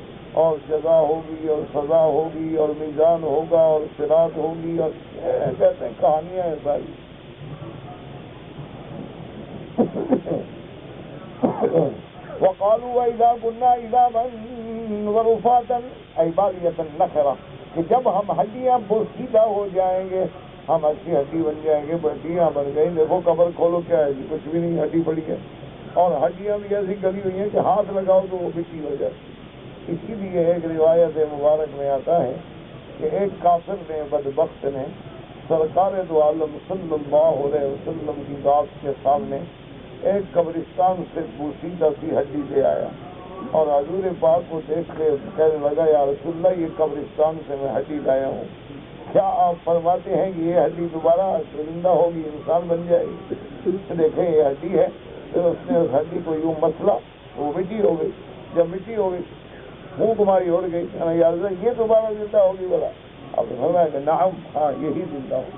اور جزا ہوگی اور سزا ہوگی اور میزان ہوگا اور صراط ہوگی، اور کہتے ہیں کہانیاں ہیں ساری۔ وقالوا وإذا كنا عظاما ورفاتا أي بالية نخرة، کہ جب ہم ہڈیاں بوسیدہ ہو جائیں گے، ہم اچھی ہڈی بن جائیں گے، ہڈیاں بن گئی، دیکھو قبر کھولو کیا ہے جی، کچھ بھی نہیں، ہڈی پڑی ہے، اور ہڈیاں بھی ایسی گلی ہوئی ہیں کہ ہاتھ لگاؤ تو وہ مٹی ہو جاتی۔ اسی لیے ایک روایت مبارک میں آتا ہے کہ ایک کافر نے، بدبخت نے، سرکار دو عالم صلی اللہ علیہ وسلم کی ذات کے سامنے ایک قبرستان سے بوسیدہ سی ہڈی لے آیا، اور حضور پاک کو دیکھ کے کہنے لگا یا رسول اللہ یہ قبرستان سے میں ہڈی لایا ہوں، کیا آپ فرماتے ہیں کہ یہ ہڈی دوبارہ زندہ ہوگی، انسان بن جائے گی؟ دیکھیں یہ ہڈی ہے، پھر اس نے اس ہڈی کو یوں مسلا، وہ مٹی ہو گئی، جب مٹی ہو گئی منہ تمہاری اڑ گئی، یا رسول اللہ یہ دوبارہ زندہ ہوگی بولا؟ اب فرمایا کہ نعم، ہاں یہی زندہ ہوگی۔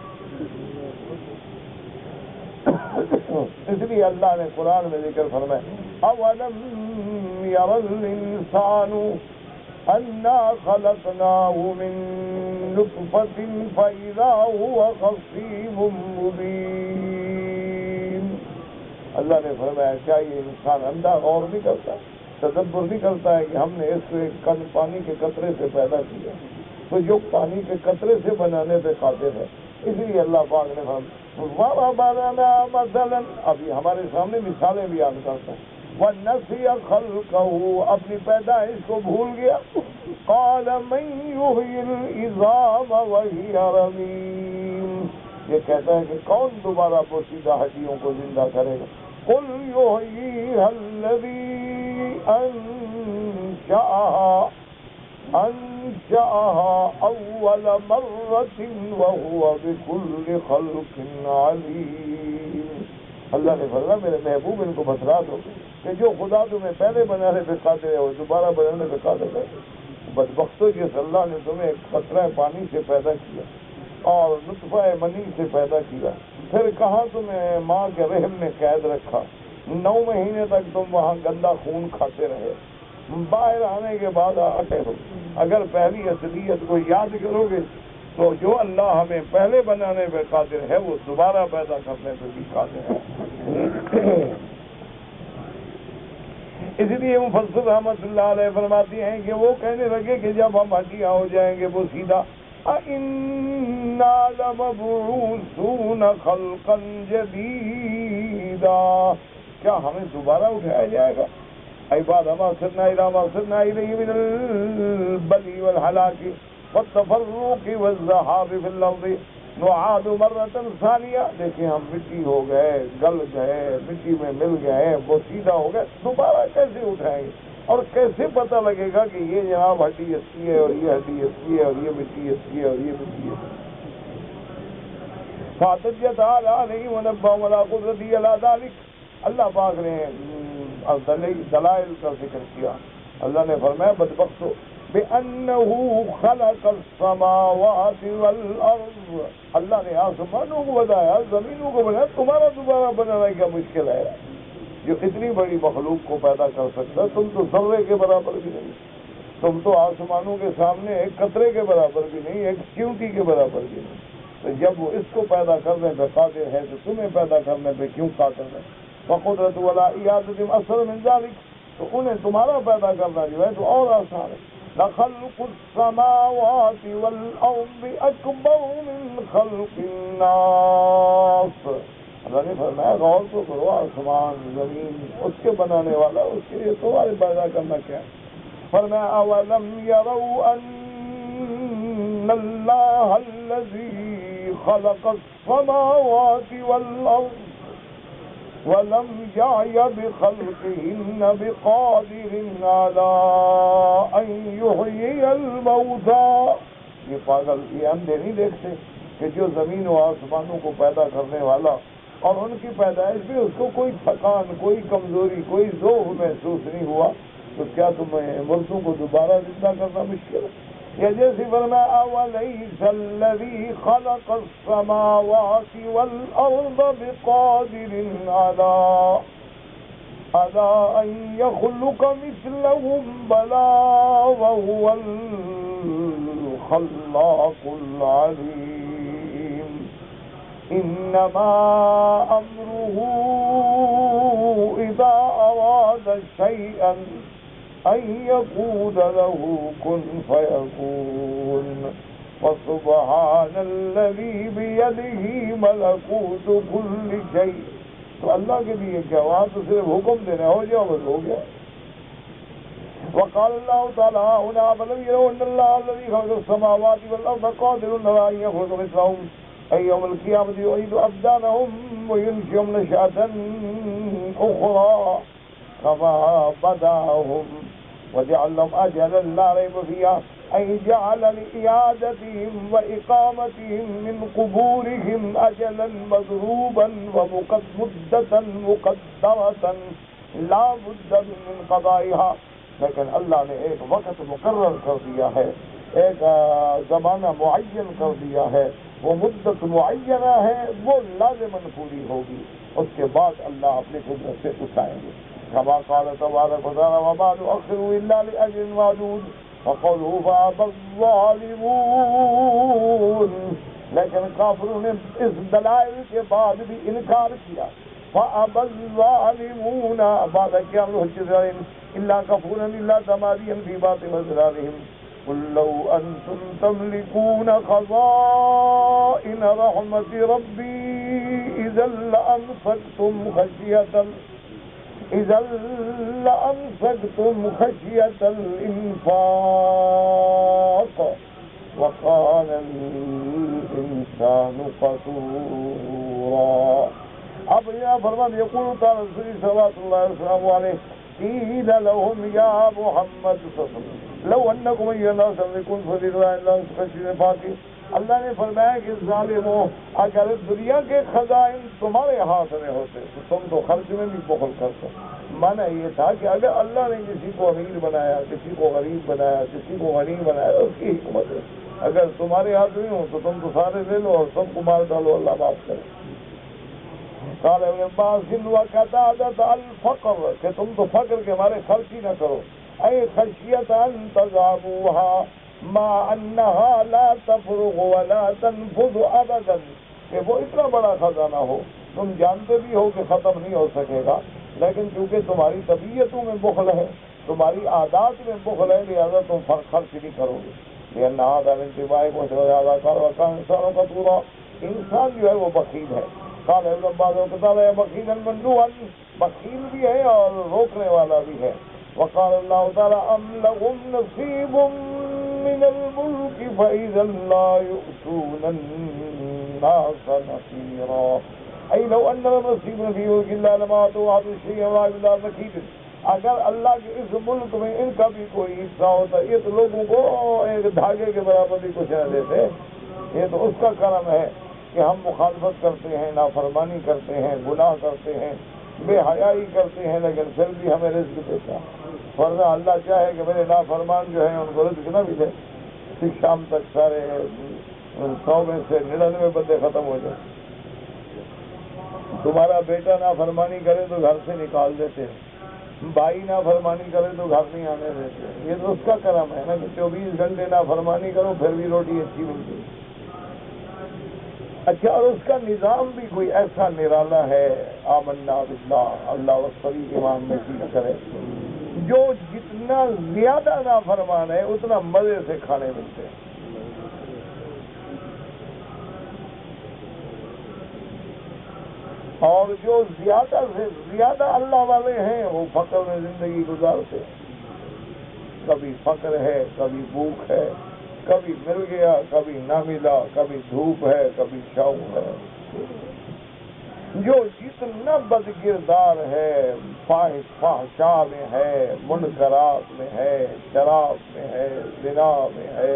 اس لیے اللہ نے قرآن میں ذکر فرمایا اولم ير الانسان انا خلقناه من نطفة فاذا هو خصيم مبين۔ اللہ نے فرمایا کیا یہ انسان اندھا غور نہیں کرتا، تدبر نہیں کرتا ہے کہ ہم نے اس کو ایک کن پانی کے قطرے سے پیدا کیا، تو جو پانی کے قطرے سے بنانے پہ قادر ہے۔ اس لیے اللہ پاک نے فرمایا مثلا، ابھی ہمارے سامنے مثالیں بیان کرتا ہے، وَنَسِيَ خَلْقَهُ، اپنی پیدائش کو بھول گیا، قَالَ مَنْ يُحْيِي الْعِظَامَ وَهِيَ رَمِيمٌ، یہ کہتا ہے کہ کون دوبارہ پوشیدہ ہڈیوں کو زندہ کرے گا؟ قُلْ يُحْيِيهَا الَّذِي أنشأها أول مرة وهو بكل خلق عليم۔ اللہ نے فرمایا میرے محبوب ان کو بتلا دو کہ جو خدا تمہیں پہلے بنانے پہ قادر ہے وہ دوبارہ بنانے پہ قادر ہے۔ بدبختوں کے اللہ نے تمہیں ایک قطرہ پانی سے پیدا کیا اور نطفہ منی سے پیدا کیا، پھر کہاں تمہیں ماں کے رحم میں قید رکھا، 9 مہینے تک تم وہاں گندا خون کھاتے رہے، باہر آنے کے بعد آتے ہو۔ اگر پہلی اصلیت کو یاد کرو گے تو جو اللہ ہمیں پہلے بنانے پہ قادر ہے وہ دوبارہ پیدا کرنے پہ بھی قادر ہے۔ اس لیے مفسر رحمۃ اللہ علیہ فرماتے ہیں کہ وہ کہنے لگے کہ جب ہم ہڈیاں ہو جائیں گے وہ سیدھا اِنَّا لَمَبْعُوثُونَ خَلْقًا جَدِيدًا، کیا ہمیں دوبارہ اٹھایا جائے گا؟ عباد ما صرنا إلى ما صرنا إليه من البلي والهلاك والتفرق والذهاب في الأرض نعاد مرة ثانية، دیکھیں ہم مٹی ہو گئے، گل گئے، مٹی میں مل گئے، بوسیدہ ہو گئے، دوبارہ کیسے اٹھائیں گے؟ اور کیسے پتہ لگے گا کہ یہ جناب ہڈی اصلی ہے اور یہ ہڈی اصلی ہے اور یہ مٹی اصلی ہے اور یہ مٹی اصلی ہے؟ فَاتَجَّ تَعَالَىٰ عَلَيْهِ وَنَبَّهُمْ عَلَىٰ قُدْرَتِهِ عَلَىٰ ذَلِكَ، اللہ پاک نے دلائل کا ذکر کیا۔ اللہ نے فرمایا بدبختو بِأَنَّهُ خَلَقَ السَّمَاوَاتِ وَالْأَرْضِ، اللہ نے آسمانوں کو بنایا، زمینوں کو بنایا، تمہارا دوبارہ بنانا کیا مشکل ہے؟ جو اتنی بڑی مخلوق کو پیدا کر سکتا ہے، تم تو ذرے کے برابر بھی نہیں، تم تو آسمانوں کے سامنے ایک قطرے کے برابر بھی نہیں، ایک چیونٹی کے برابر بھی نہیں، تو جب وہ اس کو پیدا کرنے پہ قادر ہے تو تمہیں پیدا کرنے پہ کیوں قادر ہے؟ وقدرت ولا اعادت اثر من ذلك، تو انہیں تمہارا پیدا کرنا جو ہے تو اور آسان ہے۔ لخلق السماوات والارض اکبر من خلق الناس، اللہ نے فرمایا غور تو کرو، آسمان زمین اس کے بنانے والا، اس کے لیے تمہارے پیدا کرنا کیا ہے؟ فرمایا اولم يروا ان اللہ الذی خلق السماوات والارض وَلَمْ يَعْيَ بِخَلْقِهِنَّ بِقَادِرٍ عَلَىٰ أَن يُحْيِيَ الْمَوْتَىٰ، یہ پاگل یہ اندھے نہیں دیکھتے کہ جو زمین و آسمانوں کو پیدا کرنے والا اور ان کی پیدائش میں اس کو کوئی تھکان، کوئی کمزوری، کوئی ذوق محسوس نہیں ہوا، تو کیا تمہیں مردوں کو دوبارہ زندہ کرنا مشکل ہے؟ یا جیسے فرمایا اَوَلَيْسَ الَّذِي خَلَقَ السَّمَاوَاتِ وَالْأَرْضَ بِقَادِرٍ عَلَىٰ أَن يَخْلُقَ مِثْلَهُم بَلَىٰ وَهُوَ الْخَلَّاقُ الْعَلِيمُ إِنَّمَا أَمْرُهُ إِذَا أَرَادَ شَيْئًا أن يقول له كن فيكون وسبحان الذي بيده ملكوت كل شيء، تو اللہ کے لیے کیا وہاں تو صرف حکم دینا ہو جاؤ بس ہو گیا۔ وقال الله تعالى هنا فلم يروا ان الله الذي خلق السماوات والارض قادر على ان يخلق مثلهم اي يوم القيامه يعيد ابدانهم وينشئهم نشأة اخرى، كما بدأهم وجعل لهم أجلا لا ريب فيها أي جعل لإعادتهم وإقامتهم من قبورهم أجلا مضروبا ومدة مقدرة لا بد من قضائها. لیکن اللہ نے ایک وقت مقرر کر دیا ہے، ایک زمانہ معین کر دیا ہے، وہ مدت معینہ ہے، وہ لازماً پوری ہوگی، اس کے بعد اللہ اپنی قدرت سے اٹھائیں گے. كما قال تبارك وتعالى وما نؤخر إلا لأجل معدود وقوله فأبى الظالمون. لیکن کافروں نے اس دلائل کے بعد بھی انکار کیا. فأبى الظالمون بعد قيام الحجة إلا كفورا إلا تماديا في باطل أسرارهم. قل لو أنتم تملكون خزائن رحمة ربي إذا لأمسكتم خشية الإنفاق وكان الإنسان قتورا. اب یہاں فرمان یقول تعالی رسول صلوات اللہ وسلم علیہ قیل لهم یا محمد صلی اللہ علیہ وسلم لو انکم ایها الناس تملكون فضیلۃ اللہ خشیۃ فاقی. اللہ نے فرمایا کہ ظالموں، اگر دنیا کے خزائن تمہارے ہاتھ میں ہوتے تو تم تو خرچ میں بھی بخل کرتے. مانا یہ تھا کہ اگر اللہ نے کسی کو امیر بنایا، کسی کو غریب بنایا، کسی کو غنی بنایا، اس کی حکمت ہے. اگر تمہارے ہاتھ میں ہو تو تم تو سارے لے لو اور سب کو مار ڈالو، اللہ معاف کرے. قال ابن عباس وقتادۃ الفقر کہ تم تو فقر کے مارے خرچ ہی نہ کرو. اے خشیت ان تذابوها ما انها لا تفرغ ولا تنفذ ابدا، کہ وہ اتنا بڑا خزانہ ہو، تم جانتے بھی ہو کہ ختم نہیں ہو سکے گا، لیکن چونکہ تمہاری طبیعتوں میں بخل ہے، تمہاری عادات میں بخل ہے، لہذا تم خرچ نہیں کرو گے. لأن هذا الانتباہ کو زیادہ کرو کا انسانوں کا پورا انسان جو ہے وہ بخیل ہے. قال ابن عباس وقال يا بخيلا ممنوعا، بخیل بھی ہے اور روکنے والا بھی ہے. وقال اللہ تعالی ام لهم نصیب من الملک فإذا لا يؤتون الناس نصيرا. أي لو أن لهم نصيب في ملك الله لما آتوا أحد الشيء ولا بالله مكيد. اگر اللہ کے اس ملک میں ان کا بھی کوئی حصہ ہوتا یہ تو لوگوں کو ایک دھاگے کے برابر بھی کچھ نہ دیتے. یہ تو اس کا کرم ہے کہ ہم مخالفت کرتے ہیں، نافرمانی کرتے ہیں، گناہ کرتے ہیں، بے حیائی کرتے ہیں، لیکن پھر بھی ہمیں رزق دیتا. ورنہ اللہ چاہے کہ میرے نافرمان جو ہیں ان کو رزق نہ ملے، پھر شام تک سارے 100 میں سے 99 بندے ختم ہو جائیں. تمہارا بیٹا نافرمانی کرے تو گھر سے نکال دیتے، بھائی نافرمانی کرے تو گھر نہیں آنے دیتے. یہ تو اس کا کرم ہے نا کہ 24 گھنٹے نافرمانی کرو پھر بھی روٹی اچھی ملتی. اچھا، اور اس کا نظام بھی کوئی ایسا نرالا ہے، آمنا باللہ، اللہ وصفی امام میں کی کرے، جو جتنا زیادہ نافرمان ہے اتنا مزے سے کھانے ملتے ہیں. اور جو زیادہ سے زیادہ اللہ والے ہیں وہ فقر میں زندگی گزارتے ہیں. کبھی فقر ہے، کبھی بھوک ہے، کبھی مل گیا، کبھی نہ ملا، کبھی دھوپ ہے، کبھی چھاؤں ہے. جو جتنا بدکردار ہے، فحشا میں ہے، منکرات میں ہے، شراب میں ہے، زنا میں ہے،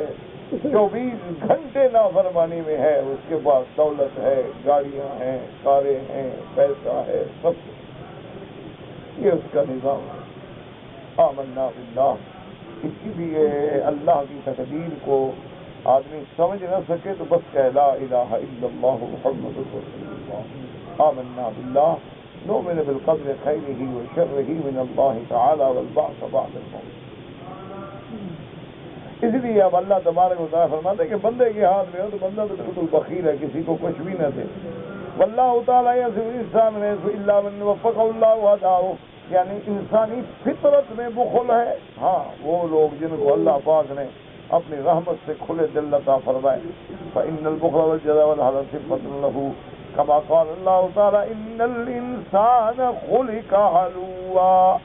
24 گھنٹے نافرمانی میں ہے، اس کے پاس دولت ہے، گاڑیاں ہیں، کاریں ہیں، پیسہ ہے، سب یہ اس کا نظام ہے. آمنا باللہ. اسی لیے اللہ کی تقدیر کو آدمی سمجھ نہ سکے تو بس کہہ لا الہ الا اللہ محمد رسول اللہ. آمنا باللہ نؤمن بالقدر خیرہ وشرہ من اللہ تعالی والبعث بعد الموت. اس لیے اب اللہ تبارک و تعالیٰ فرماتے ہیں کہ بندے کے ہاتھ میں ہو تو بندہ تو بالکل بخیل ہے، کسی کو کچھ بھی نہ دے. واللہ تعالیٰ یصف الانسان من الا من وفقہ اللہ وہداہ، یعنی انسانی فطرت میں بخل ہے. ہاں، وہ لوگ جن کو اللہ پاک نے اپنی رحمت سے کھلے دل عطا فرمائے. فإن البخل والجزع والحسد صفة له كما قال اللہ تعالیٰ ان الانسان خلق هلوعا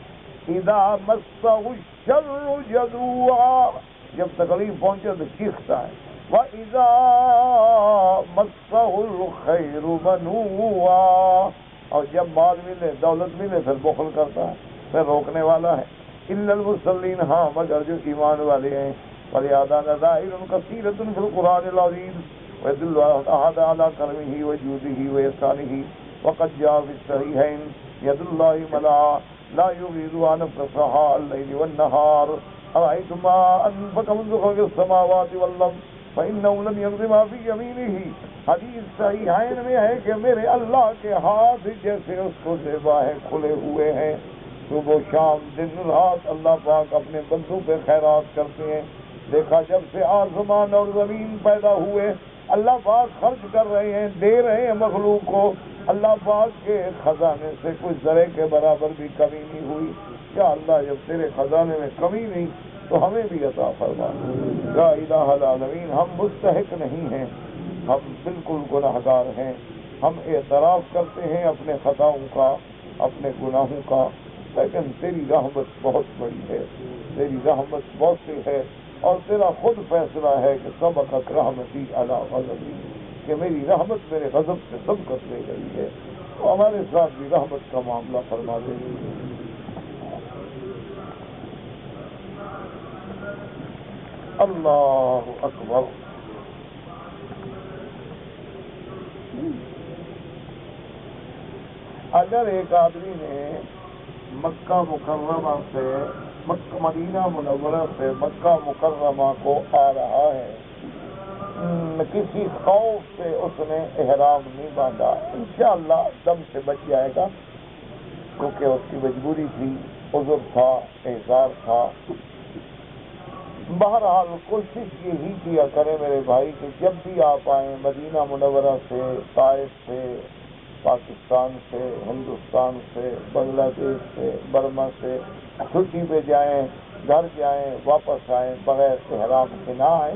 اذا مسه الشر جزوعا. جب تکلیف پہنچے تو چیختا ہے. وَإِذَا مَسَّهُ الْخَيْرُ مَنُوعًا، اور جب مال ملے، دولت ملے، پھر بخل کرتا ہے. سے روکنے والا ہے. الا المصلین، ہاں مگر جو ایمان والے ہیں. فریادان ظاہر کثیرۃ فی القرآن العظیم ویدل احد علی کرمہ وجودہ واحسانہ وقد جاء فی الصحیحین ید اللہ ملعا لا یغیض عن فصحاء الليل والنهار ارأيتم ما انفق منذ خلق السماوات والارض فإنه لم يغض ما في يمينه. حدیث صحیحین میں ہے کہ میرے اللہ کے ہاتھ جیسے اس کو زیباہیں کھلے ہوئے ہیں. صبح و شام دن رات اللہ پاک اپنے بندوں پہ خیرات کرتے ہیں. دیکھا جب سے آسمان اور زمین پیدا ہوئے اللہ پاک خرچ کر رہے ہیں، دے رہے ہیں مخلوق کو. اللہ پاک کے خزانے سے کچھ ذرے کے برابر بھی کمی نہیں ہوئی. کیا اللہ جب تیرے خزانے میں کمی نہیں تو ہمیں بھی عطا فرما. لا الہ الا العالمین. ہم مستحق نہیں ہیں، ہم بالکل گناہگار ہیں. ہم اعتراف کرتے ہیں اپنے خطاؤں کا، اپنے گناہوں کا، لیکن تیری رحمت بہت بڑی ہے، تیری رحمت بہت سی ہے، اور تیرا خود فیصلہ ہے کہ سبقت رحمتی علی غضبی، کہ میری رحمت میرے غضب سے سبقت لے گئی ہے. تو ہمارے ساتھ بھی رحمت کا معاملہ فرما دے. اللہ اکبر. اگر ایک آدمی نے مکہ مکرمہ سے مدینہ منورہ سے مکہ مکرمہ کو آ رہا ہے، کسی خوف سے اس نے احرام نہیں باندھا، انشاءاللہ دم سے بچ جائے گا، کیونکہ اس کی مجبوری تھی، عذر تھا، اعذار تھا. بہرحال کوشش یہی کیا کرے میرے بھائی کہ جب بھی آپ آئیں مدینہ منورہ سے، طائف سے، پاکستان سے، ہندوستان سے، بنگلہ دیش سے، برما سے چھٹی پہ جائیں، گھر جائیں، واپس آئیں، بغیر احرام کے نہ آئیں،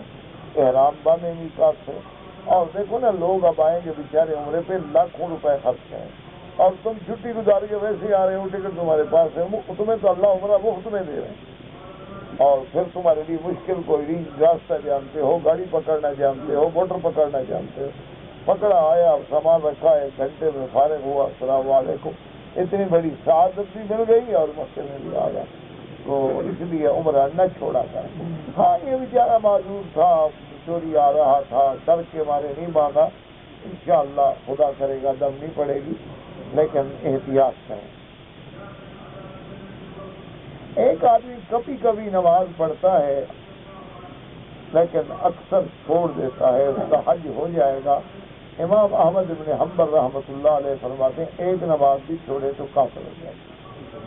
احرام باندھیں میقات سے. اور دیکھو نا لوگ اب آئیں گے بیچارے عمرے پہ لاکھوں روپے خرچ ہیں، اور تم چھٹی گزار کے ویسے ہی آ رہے ہو، ٹکٹ تمہارے پاس ہے، تمہیں تو اللہ عمرہ مفت میں دے رہے ہیں، اور پھر تمہارے لیے مشکل کوئی نہیں، راستہ جانتے ہو، گاڑی پکڑنا جانتے ہو، موٹر پکڑنا جانتے ہو. پکڑا آیا، سامان رکھا، 1 گھنٹے میں فارغ ہوا، السلام علیکم. اتنی بڑی سعادت بھی مل گئی اور مکے میں بھی آ گیا. تو اس لیے عمرہ نہ چھوڑا کر. ہاں یہ بیچارہ معذور تھا، چوری آ رہا تھا، ڈر کے مارے نہیں باندھا، انشاءاللہ خدا کرے گا دم نہیں پڑے گی، لیکن احتیاط کریں. ایک آدمی کبھی کبھی نماز پڑھتا ہے لیکن اکثر چھوڑ دیتا ہے، اس کا حج ہو جائے گا. امام احمد بن حنبل رحمۃ اللہ علیہ فرماتے ہیں ایک نماز بھی چھوڑے تو کافر ہو جائے.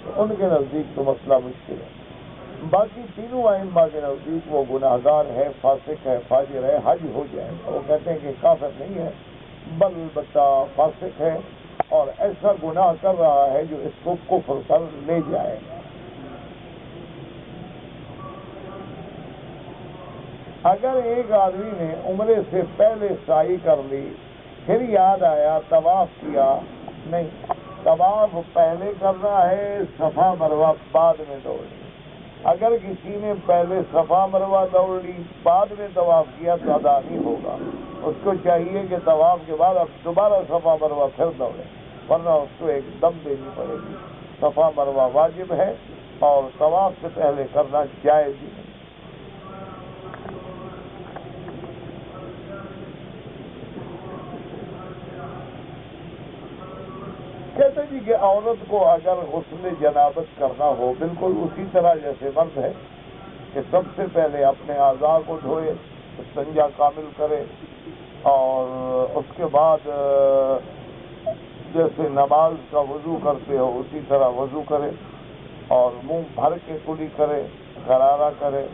تو ان کے نزدیک تو مسئلہ مشکل ہے. باقی تینوں ائمہ کے نزدیک وہ گناہگار ہے، فاسق ہے، فاجر ہے، حج ہو جائے. وہ کہتے ہیں کہ کافر نہیں ہے، بل البتہ فاسق ہے اور ایسا گناہ کر رہا ہے جو اس کو کفر پر لے جائے. اگر ایک آدمی نے عمرے سے پہلے سعی کر لی، پھر یاد آیا طواف کیا، نہیں، طواف پہلے کرنا ہے، صفا مروہ بعد میں دوڑنی. اگر کسی نے پہلے صفا مروہ دوڑ لی بعد میں طواف کیا تو ادا نہیں ہوگا. اس کو چاہیے کہ طواف کے بعد اب دوبارہ صفا مروہ پھر دوڑے، ورنہ اس کو ایک دم دینی پڑے گی. صفا مروہ واجب ہے اور طواف سے پہلے کرنا جائز ہی نہیں. کہتے جی کہ عورت کو اگر غسل جنابت کرنا ہو بالکل اسی طرح جیسے مرد ہے کہ سب سے پہلے اپنے اعضاء کو دھوئے، استنجا کامل کرے، اور اس کے بعد جیسے نماز کا وضو کرتے ہو اسی طرح وضو کرے، اور منہ بھر کے کلی کرے، غرارہ کرے،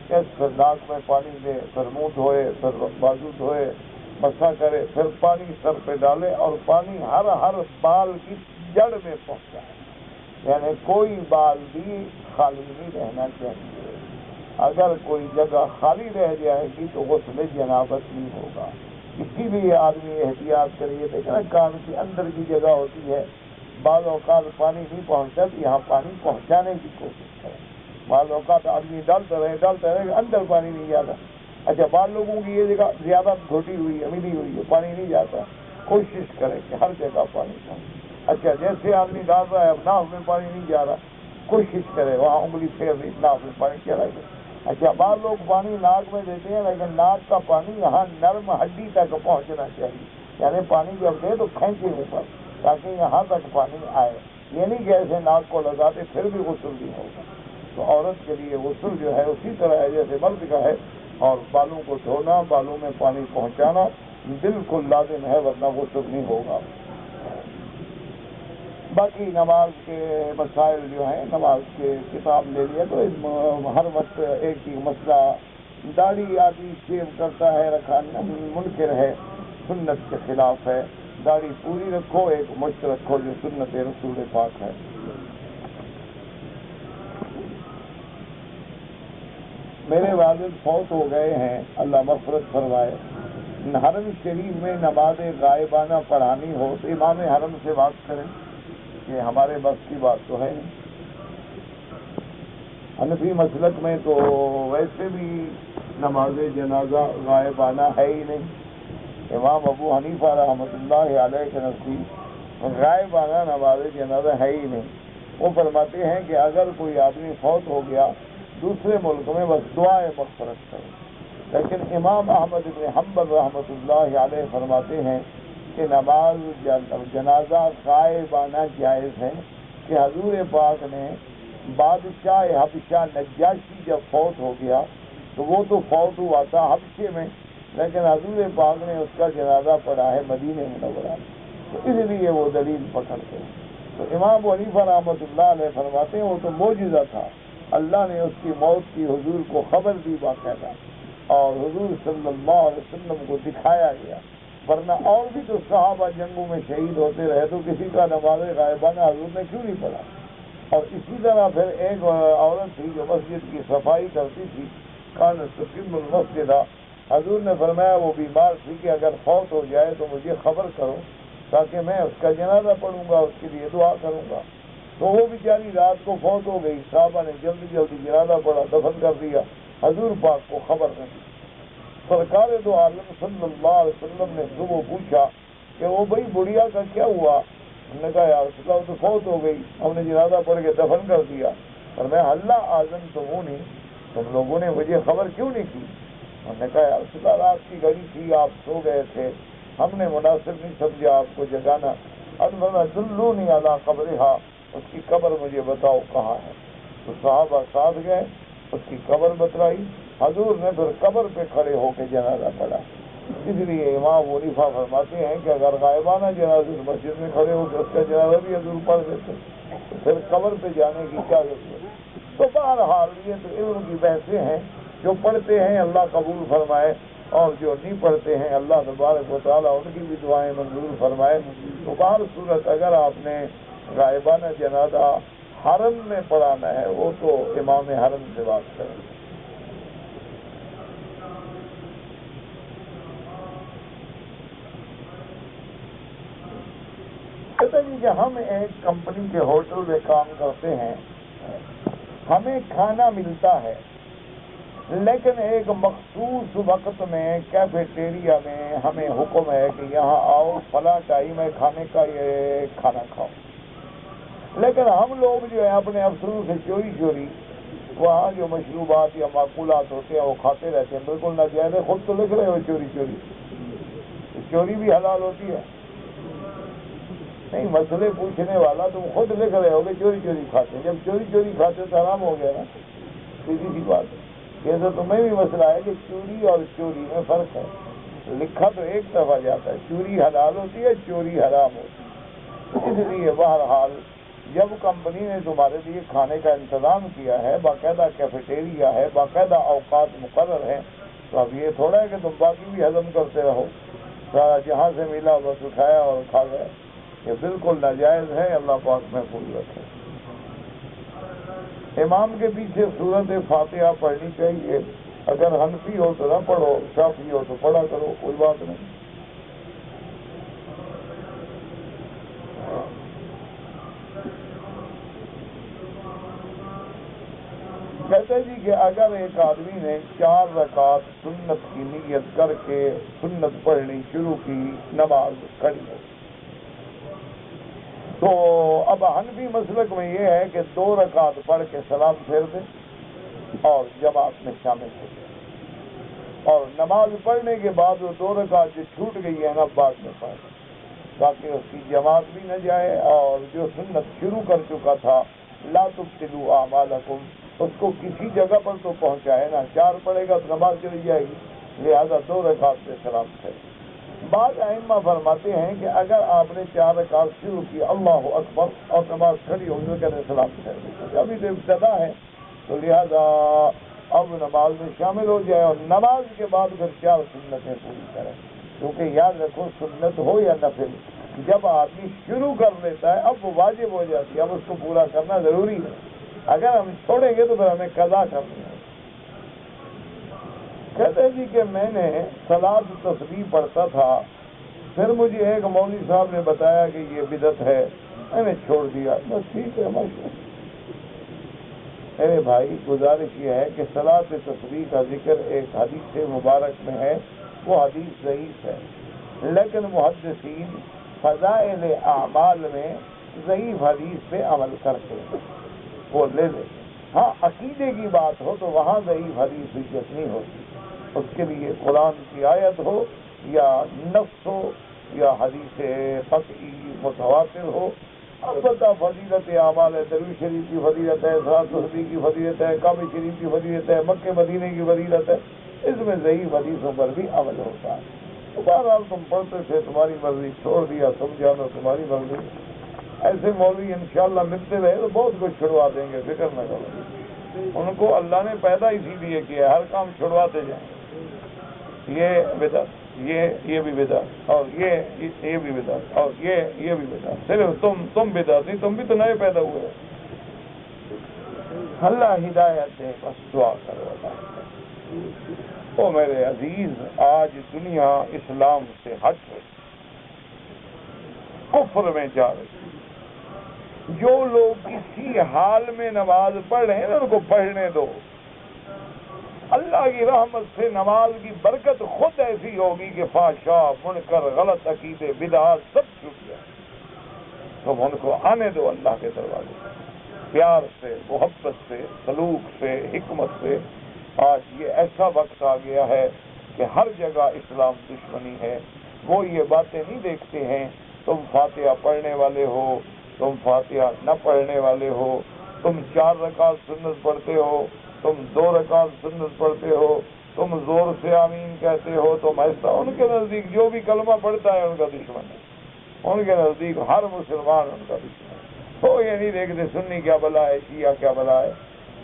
پھر ناک میں پانی دے، پھر منہ دھوئے، پھر بازو دھوئے، مسا کرے، پھر پانی سر پہ ڈالے اور پانی ہر بال کی جڑ میں پہنچائے. یعنی کوئی بال بھی خالی نہیں رہنا چاہیے. اگر کوئی جگہ خالی رہ جائے گی تو غسل جنابت نہیں ہوگا. اسی لیے آدمی احتیاط کریے. دیکھنا کان کے اندر کی جگہ ہوتی ہے، بعض اوقات پانی نہیں پہنچتا تو یہاں پانی پہنچانے کی کوشش کریں. بعض اوقات آدمی ڈالتا رہے اندر پانی نہیں جاتا. اچھا بعض لوگوں کی یہ جگہ زیادہ گھٹی ہوئی ہے، ملی ہوئی ہے، پانی نہیں جاتا. کوشش کریں کہ ہر جگہ پانی پہنچے. اچھا جیسے آدمی ڈال رہا ہے اب ناک میں پانی نہیں جا رہا، کوشش کرے وہاں انگلی پھیر دی ناک میں پانی چلا گیا. اچھا بعض لوگ پانی ناک میں دیتے ہیں لیکن ناک کا پانی یہاں نرم ہڈی تک پہنچنا چاہیے. یعنی پانی جب دے تو کھینچے اوپر تاکہ یہاں تک پانی آئے. یہ نہیں کہ ایسے ناک کو لگاتے پھر بھی غسل نہیں ہوگا. تو عورت کے لیے غسل جو ہے اسی طرح ہے جیسے مرد کا ہے. اور بالوں کو دھونا، بالوں میں پانی پہنچانا بالکل لازم ہے ورنہ غسل نہیں ہوگا. باقی نماز کے مسائل جو ہیں نماز کے کتاب لے لیا تو ہر وقت ایک ہی مسئلہ. داڑھی آدمی شیو کرتا ہے رکھنا منکر ہے، سنت کے خلاف ہے. داڑھی پوری رکھو، ایک مشت رکھو جو سنت رسول پاک ہے. میرے والد فوت ہو گئے ہیں، اللہ مغفرت فرمائے. حرم شریف میں نماز غائبانہ پڑھانی ہو تو امام حرم سے بات کریں. یہ ہمارے بس کی بات تو ہے نہیں. حنفی مسلک میں تو ویسے بھی نماز جنازہ غائبانہ ہے ہی نہیں. امام ابو حنیفہ رحمۃ اللہ علیہ کے نزدیک غائبانہ نماز جنازہ ہے ہی نہیں. وہ فرماتے ہیں کہ اگر کوئی آدمی فوت ہو گیا دوسرے ملک میں بس دعائیں مغفرت کرے. لیکن امام احمد بن حنبل رحمۃ اللہ علیہ فرماتے ہیں کہ نماز جنازہ غائبانہ جائز ہے. کہ حضور پاک نے بادشاہ حبشہ نجاشی جب فوت ہو گیا تو وہ تو فوت ہوا تھا حبشے میں، لیکن حضور پاک نے اس کا جنازہ پڑھا ہے مدینہ منورہ. تو اس لیے وہ دلیل پکڑتے ہیں. تو امام ابو حنیفہ رحمۃ اللہ علیہ فرماتے ہیں وہ تو معجزہ تھا، اللہ نے اس کی موت کی حضور کو خبر دی باقاعدہ اور حضور صلی اللہ علیہ وسلم کو دکھایا گیا. ورنہ اور بھی تو صحابہ جنگوں میں شہید ہوتے رہے تو کسی کا نماز غائبانہ حضور نے کیوں نہیں پڑھا. اور اسی طرح پھر ایک عورت تھی جو مسجد کی صفائی کرتی تھی، کان تقیم المسجد، حضور نے فرمایا وہ بیمار تھی کہ اگر فوت ہو جائے تو مجھے خبر کرو تاکہ میں اس کا جنازہ پڑھوں گا، اس کے لیے دعا کروں گا. تو وہ بیچاری رات کو فوت ہو گئی. صحابہ نے جلدی جلدی جنازہ پڑھا، دفن کر دیا. حضور پاک کو خبر نہیں. سرکار دو عالم صلی اللہ علیہ وسلم نے صبح پوچھا کہ وہ بھائی بڑھیا کا کیا ہوا؟ ہم نے کہا یا رسول اللہ تو فوت ہو گئی، ہم نے جنازہ پڑھ کے دفن کر دیا. اور میں اللہ اعظم تمونی، تم لوگوں نے مجھے خبر کیوں نہیں کی؟ ہم نے کہا یا رسول اللہ رات کی گھڑی تھی، آپ سو گئے تھے، ہم نے مناسب نہیں سمجھا آپ کو جگانا. دلونی علی قبرہا، اس کی قبر مجھے بتاؤ کہاں ہے. تو صحابہ ساتھ گئے، اس کی قبر بتلائی. حضور نے پھر قبر پہ کھڑے ہو کے جنازہ پڑھا. اس لیے امام ابو حنیفہ فرماتے ہیں کہ اگر غائبانہ جنازہ مسجد میں کھڑے ہو کے اس کا جنازہ بھی حضور پڑھ دیتے تو پھر قبر پہ جانے کی کیا ضرورت. تو بہرحال یہ تو علم کی بحثیں ہیں. جو پڑھتے ہیں اللہ قبول فرمائے اور جو نہیں پڑھتے ہیں اللہ تبارک و تعالیٰ ان کی بھی دعائیں منظور فرمائے. تو بہر صورت اگر آپ نے غائبانہ جنازہ حرم میں پڑھانا ہے وہ تو امام حرم سے بات کریں. کہتا جی کہ ہم ایک کمپنی کے ہوٹل میں کام کرتے ہیں، ہمیں کھانا ملتا ہے لیکن ایک مخصوص وقت میں کیفیٹیریا میں ہمیں حکم ہے کہ یہاں آؤ فلاں ٹائم ہے کھانے کا، یہ کھانا کھاؤ. لیکن ہم لوگ جو ہے اپنے افسروں سے چوری چوری وہاں جو مشروبات یا معقولات ہوتے ہیں وہ کھاتے رہتے ہیں. بالکل ناجائز ہے. خود تو لکھ رہے ہو چوری چوری، چوری بھی حلال ہوتی ہے؟ نہیں، مسئلے پوچھنے والا تم خود لکھ رہے ہو کہ چوری چوری کھاتے ہیں. جب چوری چوری کھاتے تو حرام ہو گیا نا. سیدھی سی بات ہے. یہ تو تمہیں بھی مسئلہ ہے کہ چوری اور چوری میں فرق ہے. لکھا تو ایک طرف جاتا ہے، چوری حلال ہوتی ہے، چوری حرام ہوتی ہے. اس لیے بہرحال جب کمپنی نے تمہارے لیے کھانے کا انتظام کیا ہے، باقاعدہ کیفیٹیریا ہے، باقاعدہ اوقات مقرر ہیں، تو اب یہ تھوڑا ہے کہ تم باقی بھی ہضم کرتے رہو. سارا جہاں سے ملا بس اٹھایا اور کھا گئے. یہ بالکل ناجائز ہے. اللہ پاک محفوظ رکھے. امام کے پیچھے سورت فاتحہ پڑھنی چاہیے. اگر حنفی ہو تو نہ پڑھو، شافعی ہو تو پڑھا کرو، کوئی بات نہیں. کہتے جی کہ اگر ایک آدمی نے 4 رکعت سنت کی نیت کر کے سنت پڑھنی شروع کی، نماز کھڑی ہو، تو اب حنفی مسلک میں یہ ہے کہ 2 رکعت پڑھ کے سلام پھیر دیں اور جماعت میں شامل ہو جائے، اور نماز پڑھنے کے بعد وہ 2 رکعت جو چھوٹ گئی ہے نا بعد میں پڑھ دیں، تاکہ اس کی جماعت بھی نہ جائے، اور جو سنت شروع کر چکا تھا لا تبطلوا اعمالکم اس کو کسی جگہ پر تو پہنچائے نا، 4 پڑھے گا تو نماز چلی جائے گی، لہذا 2 رکعت سے سلام پھیرے۔ بعض ائمہ فرماتے ہیں کہ اگر آپ نے 4 رکعت شروع کی اللہ اکبر اور نماز کھڑی ہوگی تو کہتے سلام پھیر دیں، ابھی تو ابتدا ہے، تو لہذا اب نماز میں شامل ہو جائے اور نماز کے بعد پھر 4 سنتیں پوری کریں، کیونکہ یاد رکھو سنت ہو یا نفل جب آدمی شروع کر لیتا ہے اب وہ واجب ہو جاتی ہے، اب اس کو پورا کرنا ضروری ہے، اگر ہم چھوڑیں گے تو پھر ہمیں قضا کرنی ہے۔ کہتے ہیں جی کہ میں نے صلاۃ تسبیح پڑھتا تھا، پھر مجھے ایک مولوی صاحب نے بتایا کہ یہ بدعت ہے، میں نے چھوڑ دیا، بس ٹھیک ہے ماشاءاللہ۔ میرے بھائی گزارش یہ ہے کہ صلاۃ تسبیح کا ذکر ایک حدیث مبارک میں ہے، وہ حدیث ضعیف ہے، لیکن محدثین فضائل اعمال میں ضعیف حدیث پہ عمل کرتے ہیں، وہ لے لے۔ ہاں عقیدے کی بات ہو تو وہاں ضعیف حدیث حجت نہیں ہوتی، اس کے لیے قرآن کی آیت ہو یا نص ہو یا حدیث قطعی متواتر ہو۔ البتہ فضیلت اعمال ہے، درویش شریف کی فضیلت ہے، صلاۃ تسبیح کی فضیلت ہے، کعبہ شریف کی فضیلت ہے، مکہ مدینے کی فضیلت ہے، اس میں ضعیف حدیثوں پر بھی عمل ہوتا ہے۔ بہرحال تم پڑھتے تھے، تمہاری مرضی، چھوڑ دیا، تم جانو تمہاری مرضی۔ ایسے مولوی انشاءاللہ ملتے رہے تو بہت کچھ چھڑوا دیں گے، فکر نہ کرو، ان کو اللہ نے پیدا اسی لیے کیا، ہر کام چھڑواتے جائیں، یہ بدعت، یہ بھی بدعت، اور یہ بھی بدعت، اور یہ بھی بدعت، صرف تم بدعت نہیں، تم بھی تو نئے پیدا ہوئے۔ اللہ ہدایت دے، بس دعا کرو اللہ۔ او میرے عزیز، آج دنیا اسلام سے ہٹ رہی، کفر میں جا رہی، جو لوگ اسی حال میں نماز پڑھ رہے ہیں ان کو پڑھنے دو، اللہ کی رحمت سے نماز کی برکت خود ایسی ہوگی کہ فحشاء، منکر، غلط عقیدے، بدعات سب چھوٹ جائے، تم ان کو آنے دو اللہ کے دروازے سے، پیار سے، محبت سے، سلوک سے، حکمت سے۔ آج یہ ایسا وقت آ گیا ہے کہ ہر جگہ اسلام دشمنی ہے، وہ یہ باتیں نہیں دیکھتے ہیں تم فاتحہ پڑھنے والے ہو، تم فاتحہ نہ پڑھنے والے ہو، تم 4 رکعت سنت پڑھتے ہو، تم 2 رکعت سنت پڑھتے ہو، تم زور سے آمین کہتے ہو، تم ایسا۔ ان کے نزدیک جو بھی کلمہ پڑھتا ہے ان کا دشمن ہے، ان کے نزدیک ہر مسلمان ان کا دشمن ہے، وہ یہ نہیں دیکھتے سنی کیا بلا ہے، شیعہ کیا بلا ہے،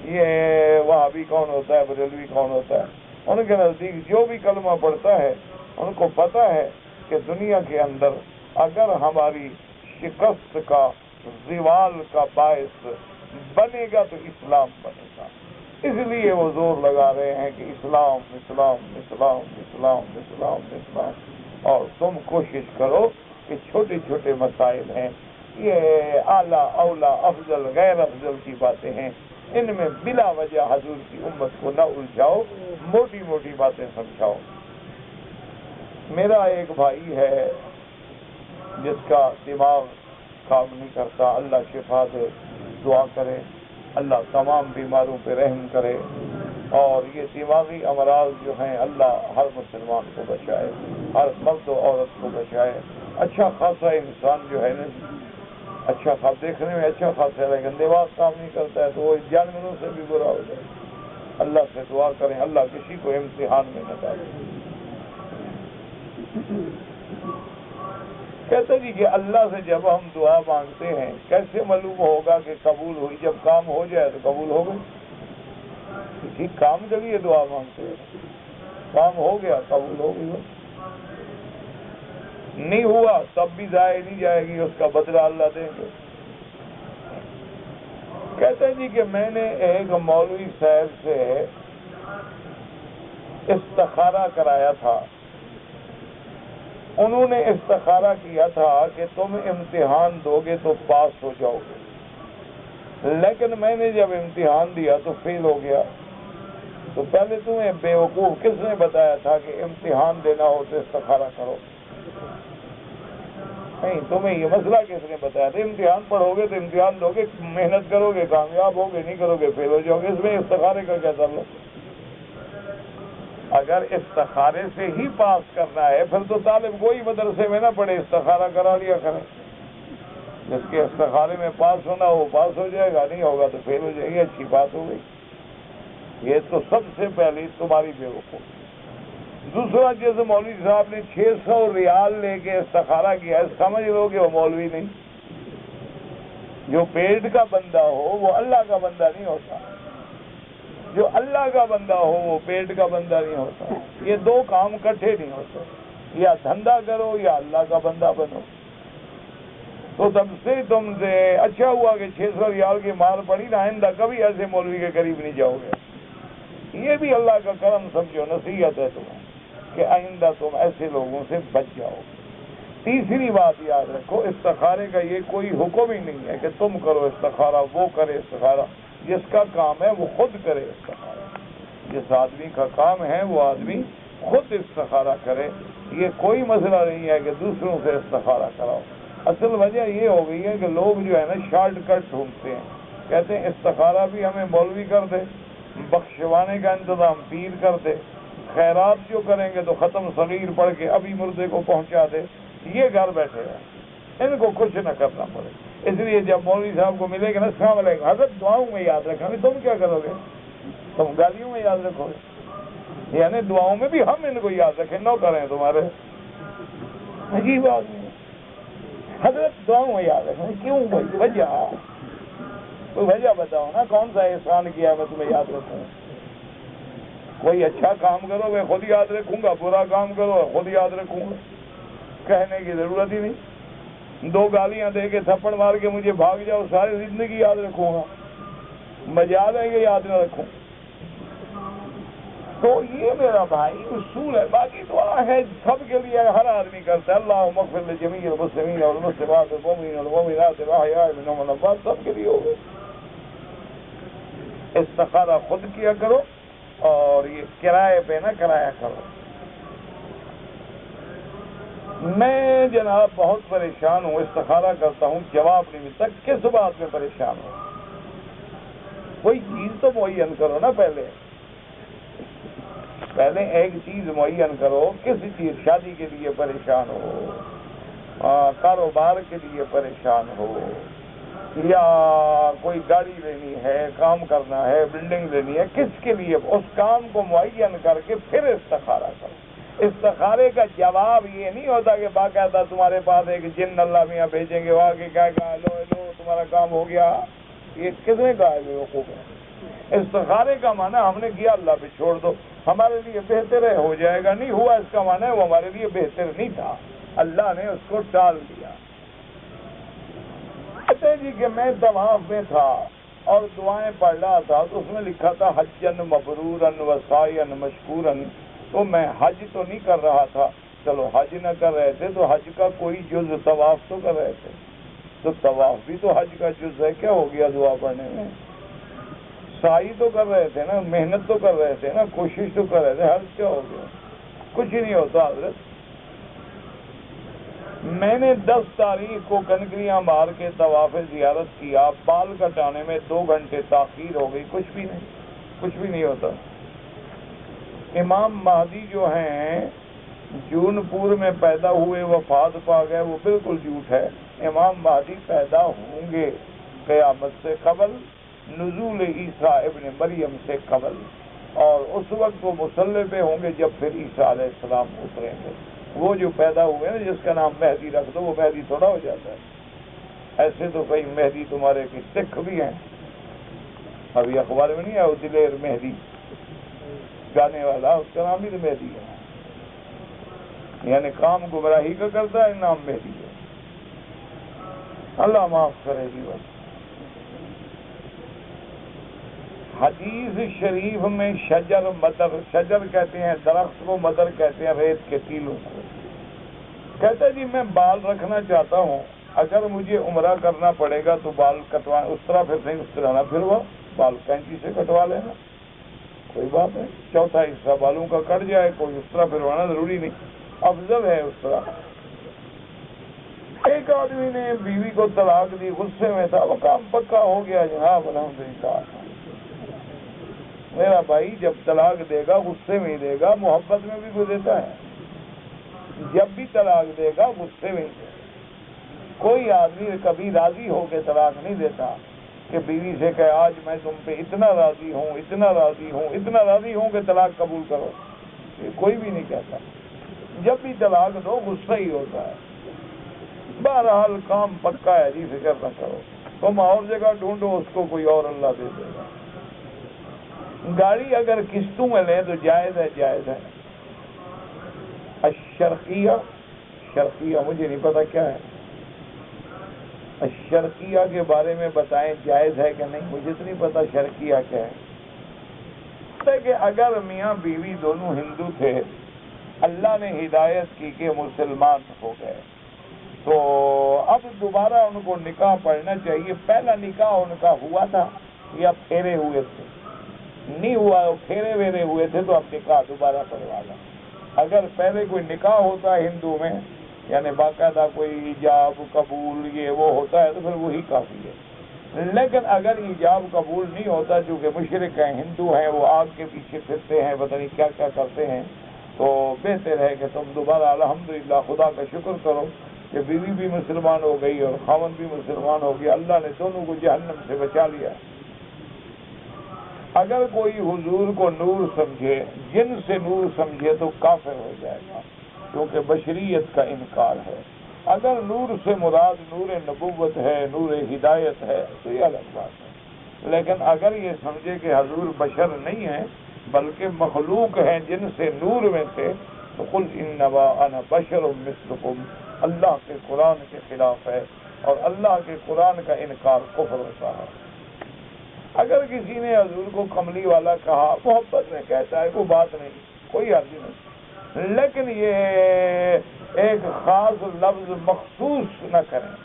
یہ وہابی کون ہوتا ہے، بریلوی کون ہوتا ہے۔ ان کے نزدیک جو بھی کلمہ پڑھتا ہے ان کو پتہ ہے کہ دنیا کے اندر اگر ہماری شکست کا، زوال کا باعث بنے گا تو اسلام بنے گا، اس لیے وہ زور لگا رہے ہیں کہ اسلام اسلام اسلام اسلام اسلام اسلام، اور تم کوشش کرو کہ چھوٹے چھوٹے مسائل ہیں، یہ اعلیٰ اولا افضل غیر افضل کی باتیں ہیں، ان میں بلا وجہ حضور کی امت کو نہ الجھاؤ، موٹی موٹی باتیں سمجھاؤ۔ میرا ایک بھائی ہے جس کا دماغ کام نہیں کرتا، اللہ شفا دے، دعا کرے، اللہ تمام بیماروں پہ رحم کرے، اور یہ دماغی امراض جو ہیں اللہ ہر مسلمان کو بچائے، ہر مرد و عورت کو بچائے۔ اچھا خاصا انسان جو ہے نا، اچھا خاص دیکھنے میں اچھا خاصا ہے لیکن دماغ کام نہیں کرتا ہے تو وہ جانوروں سے بھی برا ہو جائے۔ اللہ سے دعا کریں اللہ کسی کو امتحان میں نہ ڈالے۔ کہتے جی کہ اللہ سے جب ہم دعا مانگتے ہیں کیسے معلوم ہوگا کہ قبول ہوئی؟ جب کام ہو جائے تو قبول ہو گئی، کسی کام کے لیے دعا مانگتے ہیں، کام ہو گیا قبول ہو گئی، نہیں ہوا تب بھی ضائع نہیں جائے گی، اس کا بدلہ اللہ دیں گے۔ کہتے ہیں جی کہ میں نے ایک مولوی صاحب سے استخارہ کرایا تھا، انہوں نے استخارہ کیا تھا کہ تم امتحان دو گے تو پاس ہو جاؤ گے، لیکن میں نے جب امتحان دیا تو فیل ہو گیا۔ تو پہلے تمہیں بیوقوف کس نے بتایا تھا کہ امتحان دینا ہو تو استخارہ کرو؟ نہیں تمہیں یہ مسئلہ کس نے بتایا تھا؟ امتحان پڑھو گے تو امتحان دو گے، محنت کرو گے کامیاب ہوگے، نہیں کرو گے فیل ہو جاؤ گے، اس میں استخارے کا کیا تعلق؟ اگر استخارے سے ہی پاس کرنا ہے پھر تو طالب کوئی مدرسے میں نہ پڑھے، استخارہ کرا لیا کریں، جس کے استخارے میں پاس ہونا وہ پاس ہو جائے گا، نہیں ہوگا تو فیل ہو جائے گی، اچھی بات ہو گئی۔ یہ تو سب سے پہلی تمہاری بیوقوفی۔ دوسرا، جیسے مولوی صاحب نے 600 ریال لے کے استخارہ کیا ہے، سمجھ لو کہ وہ مولوی نہیں۔ جو پیٹ کا بندہ ہو وہ اللہ کا بندہ نہیں ہوتا، جو اللہ کا بندہ ہو وہ پیٹ کا بندہ نہیں ہوتا، یہ دو کام اکٹھے نہیں ہوتے، یا دھندا کرو یا اللہ کا بندہ بنو۔ تو تم سے اچھا ہوا کہ 600 ریال کی مار پڑی نا، آئندہ کبھی ایسے مولوی کے قریب نہیں جاؤ گے۔ یہ بھی اللہ کا کرم سمجھو، نصیحت ہے تمہیں کہ آئندہ تم ایسے لوگوں سے بچ جاؤ۔ تیسری بات یاد رکھو، استخارے کا یہ کوئی حکم ہی نہیں ہے کہ تم کرو استخارہ، وہ کرے استخارہ، جس کا کام ہے وہ خود کرے استخارہ، جس آدمی کا کام ہے وہ آدمی خود استخارہ کرے۔ یہ کوئی مسئلہ نہیں ہے کہ دوسروں سے استخارہ کراؤ۔ اصل وجہ یہ ہو گئی ہے کہ لوگ جو ہے نا شارٹ کٹ ڈھونڈتے ہیں، کہتے ہیں استخارہ بھی ہمیں مولوی کر دے، بخشوانے کا انتظام پیر کر دے، خیرات جو کریں گے تو ختم صغیر پڑھ کے ابھی مردے کو پہنچا دے، یہ گھر بیٹھے ہیں، ان کو کچھ نہ کرنا پڑے۔ اس لیے جب مولوی صاحب کو ملے گا نا، السلام علیکم حضرت، دعاؤں میں یاد رکھیں گے، تم کیا کرو گے؟ تم گالیوں میں یاد رکھو گے، یعنی دعاؤں میں بھی ہم ان کو یاد رکھیں، نو کریں تمہارے۔ عجیب آدمی حضرت دعاؤں میں یاد رکھیں، کیوں بھائی؟ وجہ کوئی وجہ بتاؤ نا، کون سا احسان کیا میں تمہیں یاد رکھوں؟ کوئی اچھا کام کرو میں خود یاد رکھوں گا، برا کام کرو خود یاد رکھوں گا، کہنے کی ضرورت ہی نہیں۔ دو گالیاں دے کے تھپڑ مار کے مجھے بھاگ جاؤ، ساری زندگی یاد رکھوں گا، مجال ہے کہ یاد نہ رکھوں؟ تو یہ میرا بھائی اصول ہے۔ باقی دعا ہے سب کے لیے، ہر آدمی کرتا ہے، اللہم اغفر لجمیع المسلمین والمسلمات والمؤمنین والمؤمنات الاحیاء منهم والاموات، سب کے لیے ہوگا۔ استخارہ خود کیا کرو، اور یہ کرائے پہ نہ کرایا کرو۔ میں جناب بہت پریشان ہوں، استخارہ کرتا ہوں جواب نہیں ملتا۔ کس بات میں پریشان ہوں؟ کوئی چیز تو معین کرو نا، پہلے ایک چیز معین کرو۔ کس چیز؟ شادی کے لیے پریشان ہو، کاروبار کے لیے پریشان ہو، یا کوئی گاڑی لینی ہے، کام کرنا ہے، بلڈنگ لینی ہے، کس کے لیے؟ اس کام کو معین کر کے پھر استخارہ کرو۔ استخارے کا جواب یہ نہیں ہوتا کہ باقاعدہ تمہارے پاس ایک جن اللہ میاں بھیجیں گے، وہ آگے کہا گا لو تمہارا کام ہو گیا۔ یہ کس نے کہا ہے بیوقوف ہے؟ استخارے کا معنی ہم نے کیا اللہ پہ چھوڑ دو، ہمارے لیے بہتر ہے، ہو جائے گا، نہیں ہوا اس کا معنی وہ ہمارے لیے بہتر نہیں تھا، اللہ نے اس کو ٹال دیا۔ کہتے ہیں جی کہ میں طواف میں تھا اور دعائیں پڑھ رہا تھا، تو اس میں لکھا تھا حجن مبرورن وسعین مشکورن، تو میں حج تو نہیں کر رہا تھا، چلو حج نہ کر رہے تھے تو حج کا کوئی جز طواف تو کر رہے تھے، تو طواف بھی تو حج کا جز ہے، کیا ہو گیا دعا پڑھنے میں؟ سعی تو کر رہے تھے نا، محنت تو کر رہے تھے نا، کوشش تو کر رہے تھے، حج کیا ہو گیا؟ کچھ ہی نہیں ہوتا حضرت۔ میں نے 10 تاریخ کو کنکریاں مار کے طواف زیارت کیا، بال کٹانے میں 2 گھنٹے تاخیر ہو گئی، کچھ بھی نہیں ہوتا۔ امام مہدی جو ہیں جون پور میں پیدا ہوئے، وفات پا گئے، وہ بالکل جھوٹ ہے۔ امام مہدی پیدا ہوں گے قیامت سے قبل، نزول عیسیٰ ابن مریم سے قبل، اور اس وقت وہ مصلی پہ ہوں گے جب پھر عیسیٰ علیہ السلام اتریں گے۔ وہ جو پیدا ہوئے نا، جس کا نام مہدی رکھ دو، وہ مہدی تھوڑا ہو جاتا ہے۔ ایسے تو کئی مہدی تمہارے کی سکھ بھی ہیں، ابھی اخبار میں نہیں ہے دلیر مہدی گانے والا، اس کا نام ہی تو مہدی ہے، یعنی کام گمراہی کا کرتا ہے، نام مہدی ہے۔ اللہ معاف کرے گی۔ بس حدیث شریف میں شجر مدر، شجر کہتے ہیں درخت کو، مدر کہتے ہیں ریت کے تیلوں کو۔ کہتا ہے جی میں بال رکھنا چاہتا ہوں، اگر مجھے عمرہ کرنا پڑے گا تو بال کٹوا، اس طرح پھر نہیں، اس طرح نہ، پھر وہ بال کینچی سے کٹوا لینا، کوئی بات نہیں۔ چوتھا حصہ بالوں کا کٹ جائے، کوئی اس طرح پھروانا ضروری نہیں، افضل ہے اس طرح۔ ایک آدمی نے بیوی کو طلاق دی، غصے میں تھا، وہ کام پکا ہو گیا جناب الحمدللہ۔ میرا بھائی جب طلاق دے گا غصے میں ہی دے گا، محبت میں بھی کوئی دیتا ہے؟ جب بھی طلاق دے گا غصے میں ہی دے گا۔ کوئی آدمی کبھی راضی ہو کے طلاق نہیں دیتا کہ بیوی سے کہ آج میں تم پہ اتنا راضی ہوں، اتنا راضی ہوں، اتنا راضی ہوں کہ طلاق قبول کرو، یہ کوئی بھی نہیں کہتا۔ جب بھی طلاق دو غصہ ہی ہوتا ہے۔ بہرحال کام پکا ہے جی، فکر نہ کرو، تم اور جگہ ڈھونڈو، اس کو کوئی اور اللہ دے دے گا۔ گاڑی اگر قسطوں میں لے تو جائز ہے، جائز ہے۔ الشرقیہ، شرقیہ مجھے نہیں پتا کیا ہے، الشرقیہ کے بارے میں بتائیں جائز ہے کہ نہیں، مجھے تو نہیں پتا شرقیہ کیا ہے۔ کہ اگر میاں بیوی دونوں ہندو تھے، اللہ نے ہدایت کی کہ مسلمان ہو گئے، تو اب دوبارہ ان کو نکاح پڑھنا چاہیے۔ پہلا نکاح ان کا ہوا تھا یا پھیرے ہوئے تھے؟ نہیں ہوا، پھیرے ویرے ہوئے تھے، تو اب نکاح دوبارہ پڑھوا لیں۔ اگر پہلے کوئی نکاح ہوتا ہے ہندو میں، یعنی باقاعدہ کوئی ایجاب قبول یہ وہ ہوتا ہے، تو پھر وہی کافی ہے۔ لیکن اگر ایجاب قبول نہیں ہوتا، چونکہ مشرک ہیں، ہندو ہیں، وہ آگ کے پیچھے پھرتے ہیں، پتہ نہیں کیا کیا کرتے ہیں، تو بہتر ہے کہ تم دوبارہ الحمدللہ خدا کا شکر کرو کہ بیوی بھی مسلمان ہو گئی اور خاوند بھی مسلمان ہو گیا، اللہ نے دونوں کو جہنم سے بچا لیا۔ اگر کوئی حضور کو نور سمجھے، جن سے نور سمجھے، تو کافر ہو جائے گا، کیونکہ بشریت کا انکار ہے۔ اگر نور سے مراد نور نبوت ہے، نور ہدایت ہے، تو یہ الگ بات ہے۔ لیکن اگر یہ سمجھے کہ حضور بشر نہیں ہے بلکہ مخلوق ہیں جن سے نور میں سے، تو قل انما انا بشر مثلکم اللہ کے قرآن کے خلاف ہے، اور اللہ کے قرآن کا انکار کفر ہوتا ہے۔ اگر کسی نے حضور کو کملی والا کہا، محبت میں کہتا ہے، کوئی بات نہیں، کوئی حرج نہیں، لیکن یہ ایک خاص لفظ مخصوص نہ کریں۔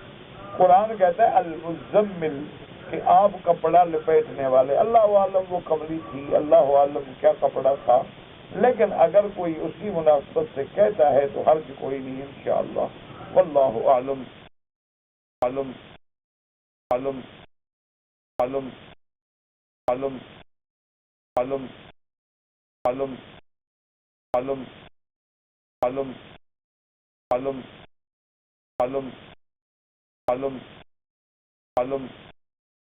قرآن کہتا ہے المزمل، کہ آپ کپڑا لپیٹنے والے۔ اللہ عالم وہ کملی تھی، اللہ عالم کیا کپڑا تھا، لیکن اگر کوئی اسی مناسبت سے کہتا ہے تو حرج کوئی نہیں انشاءاللہ۔ واللہ اعلم، عالم عالم عالم عالم عالم عالم عالم عالم عالم عالم عالم عالم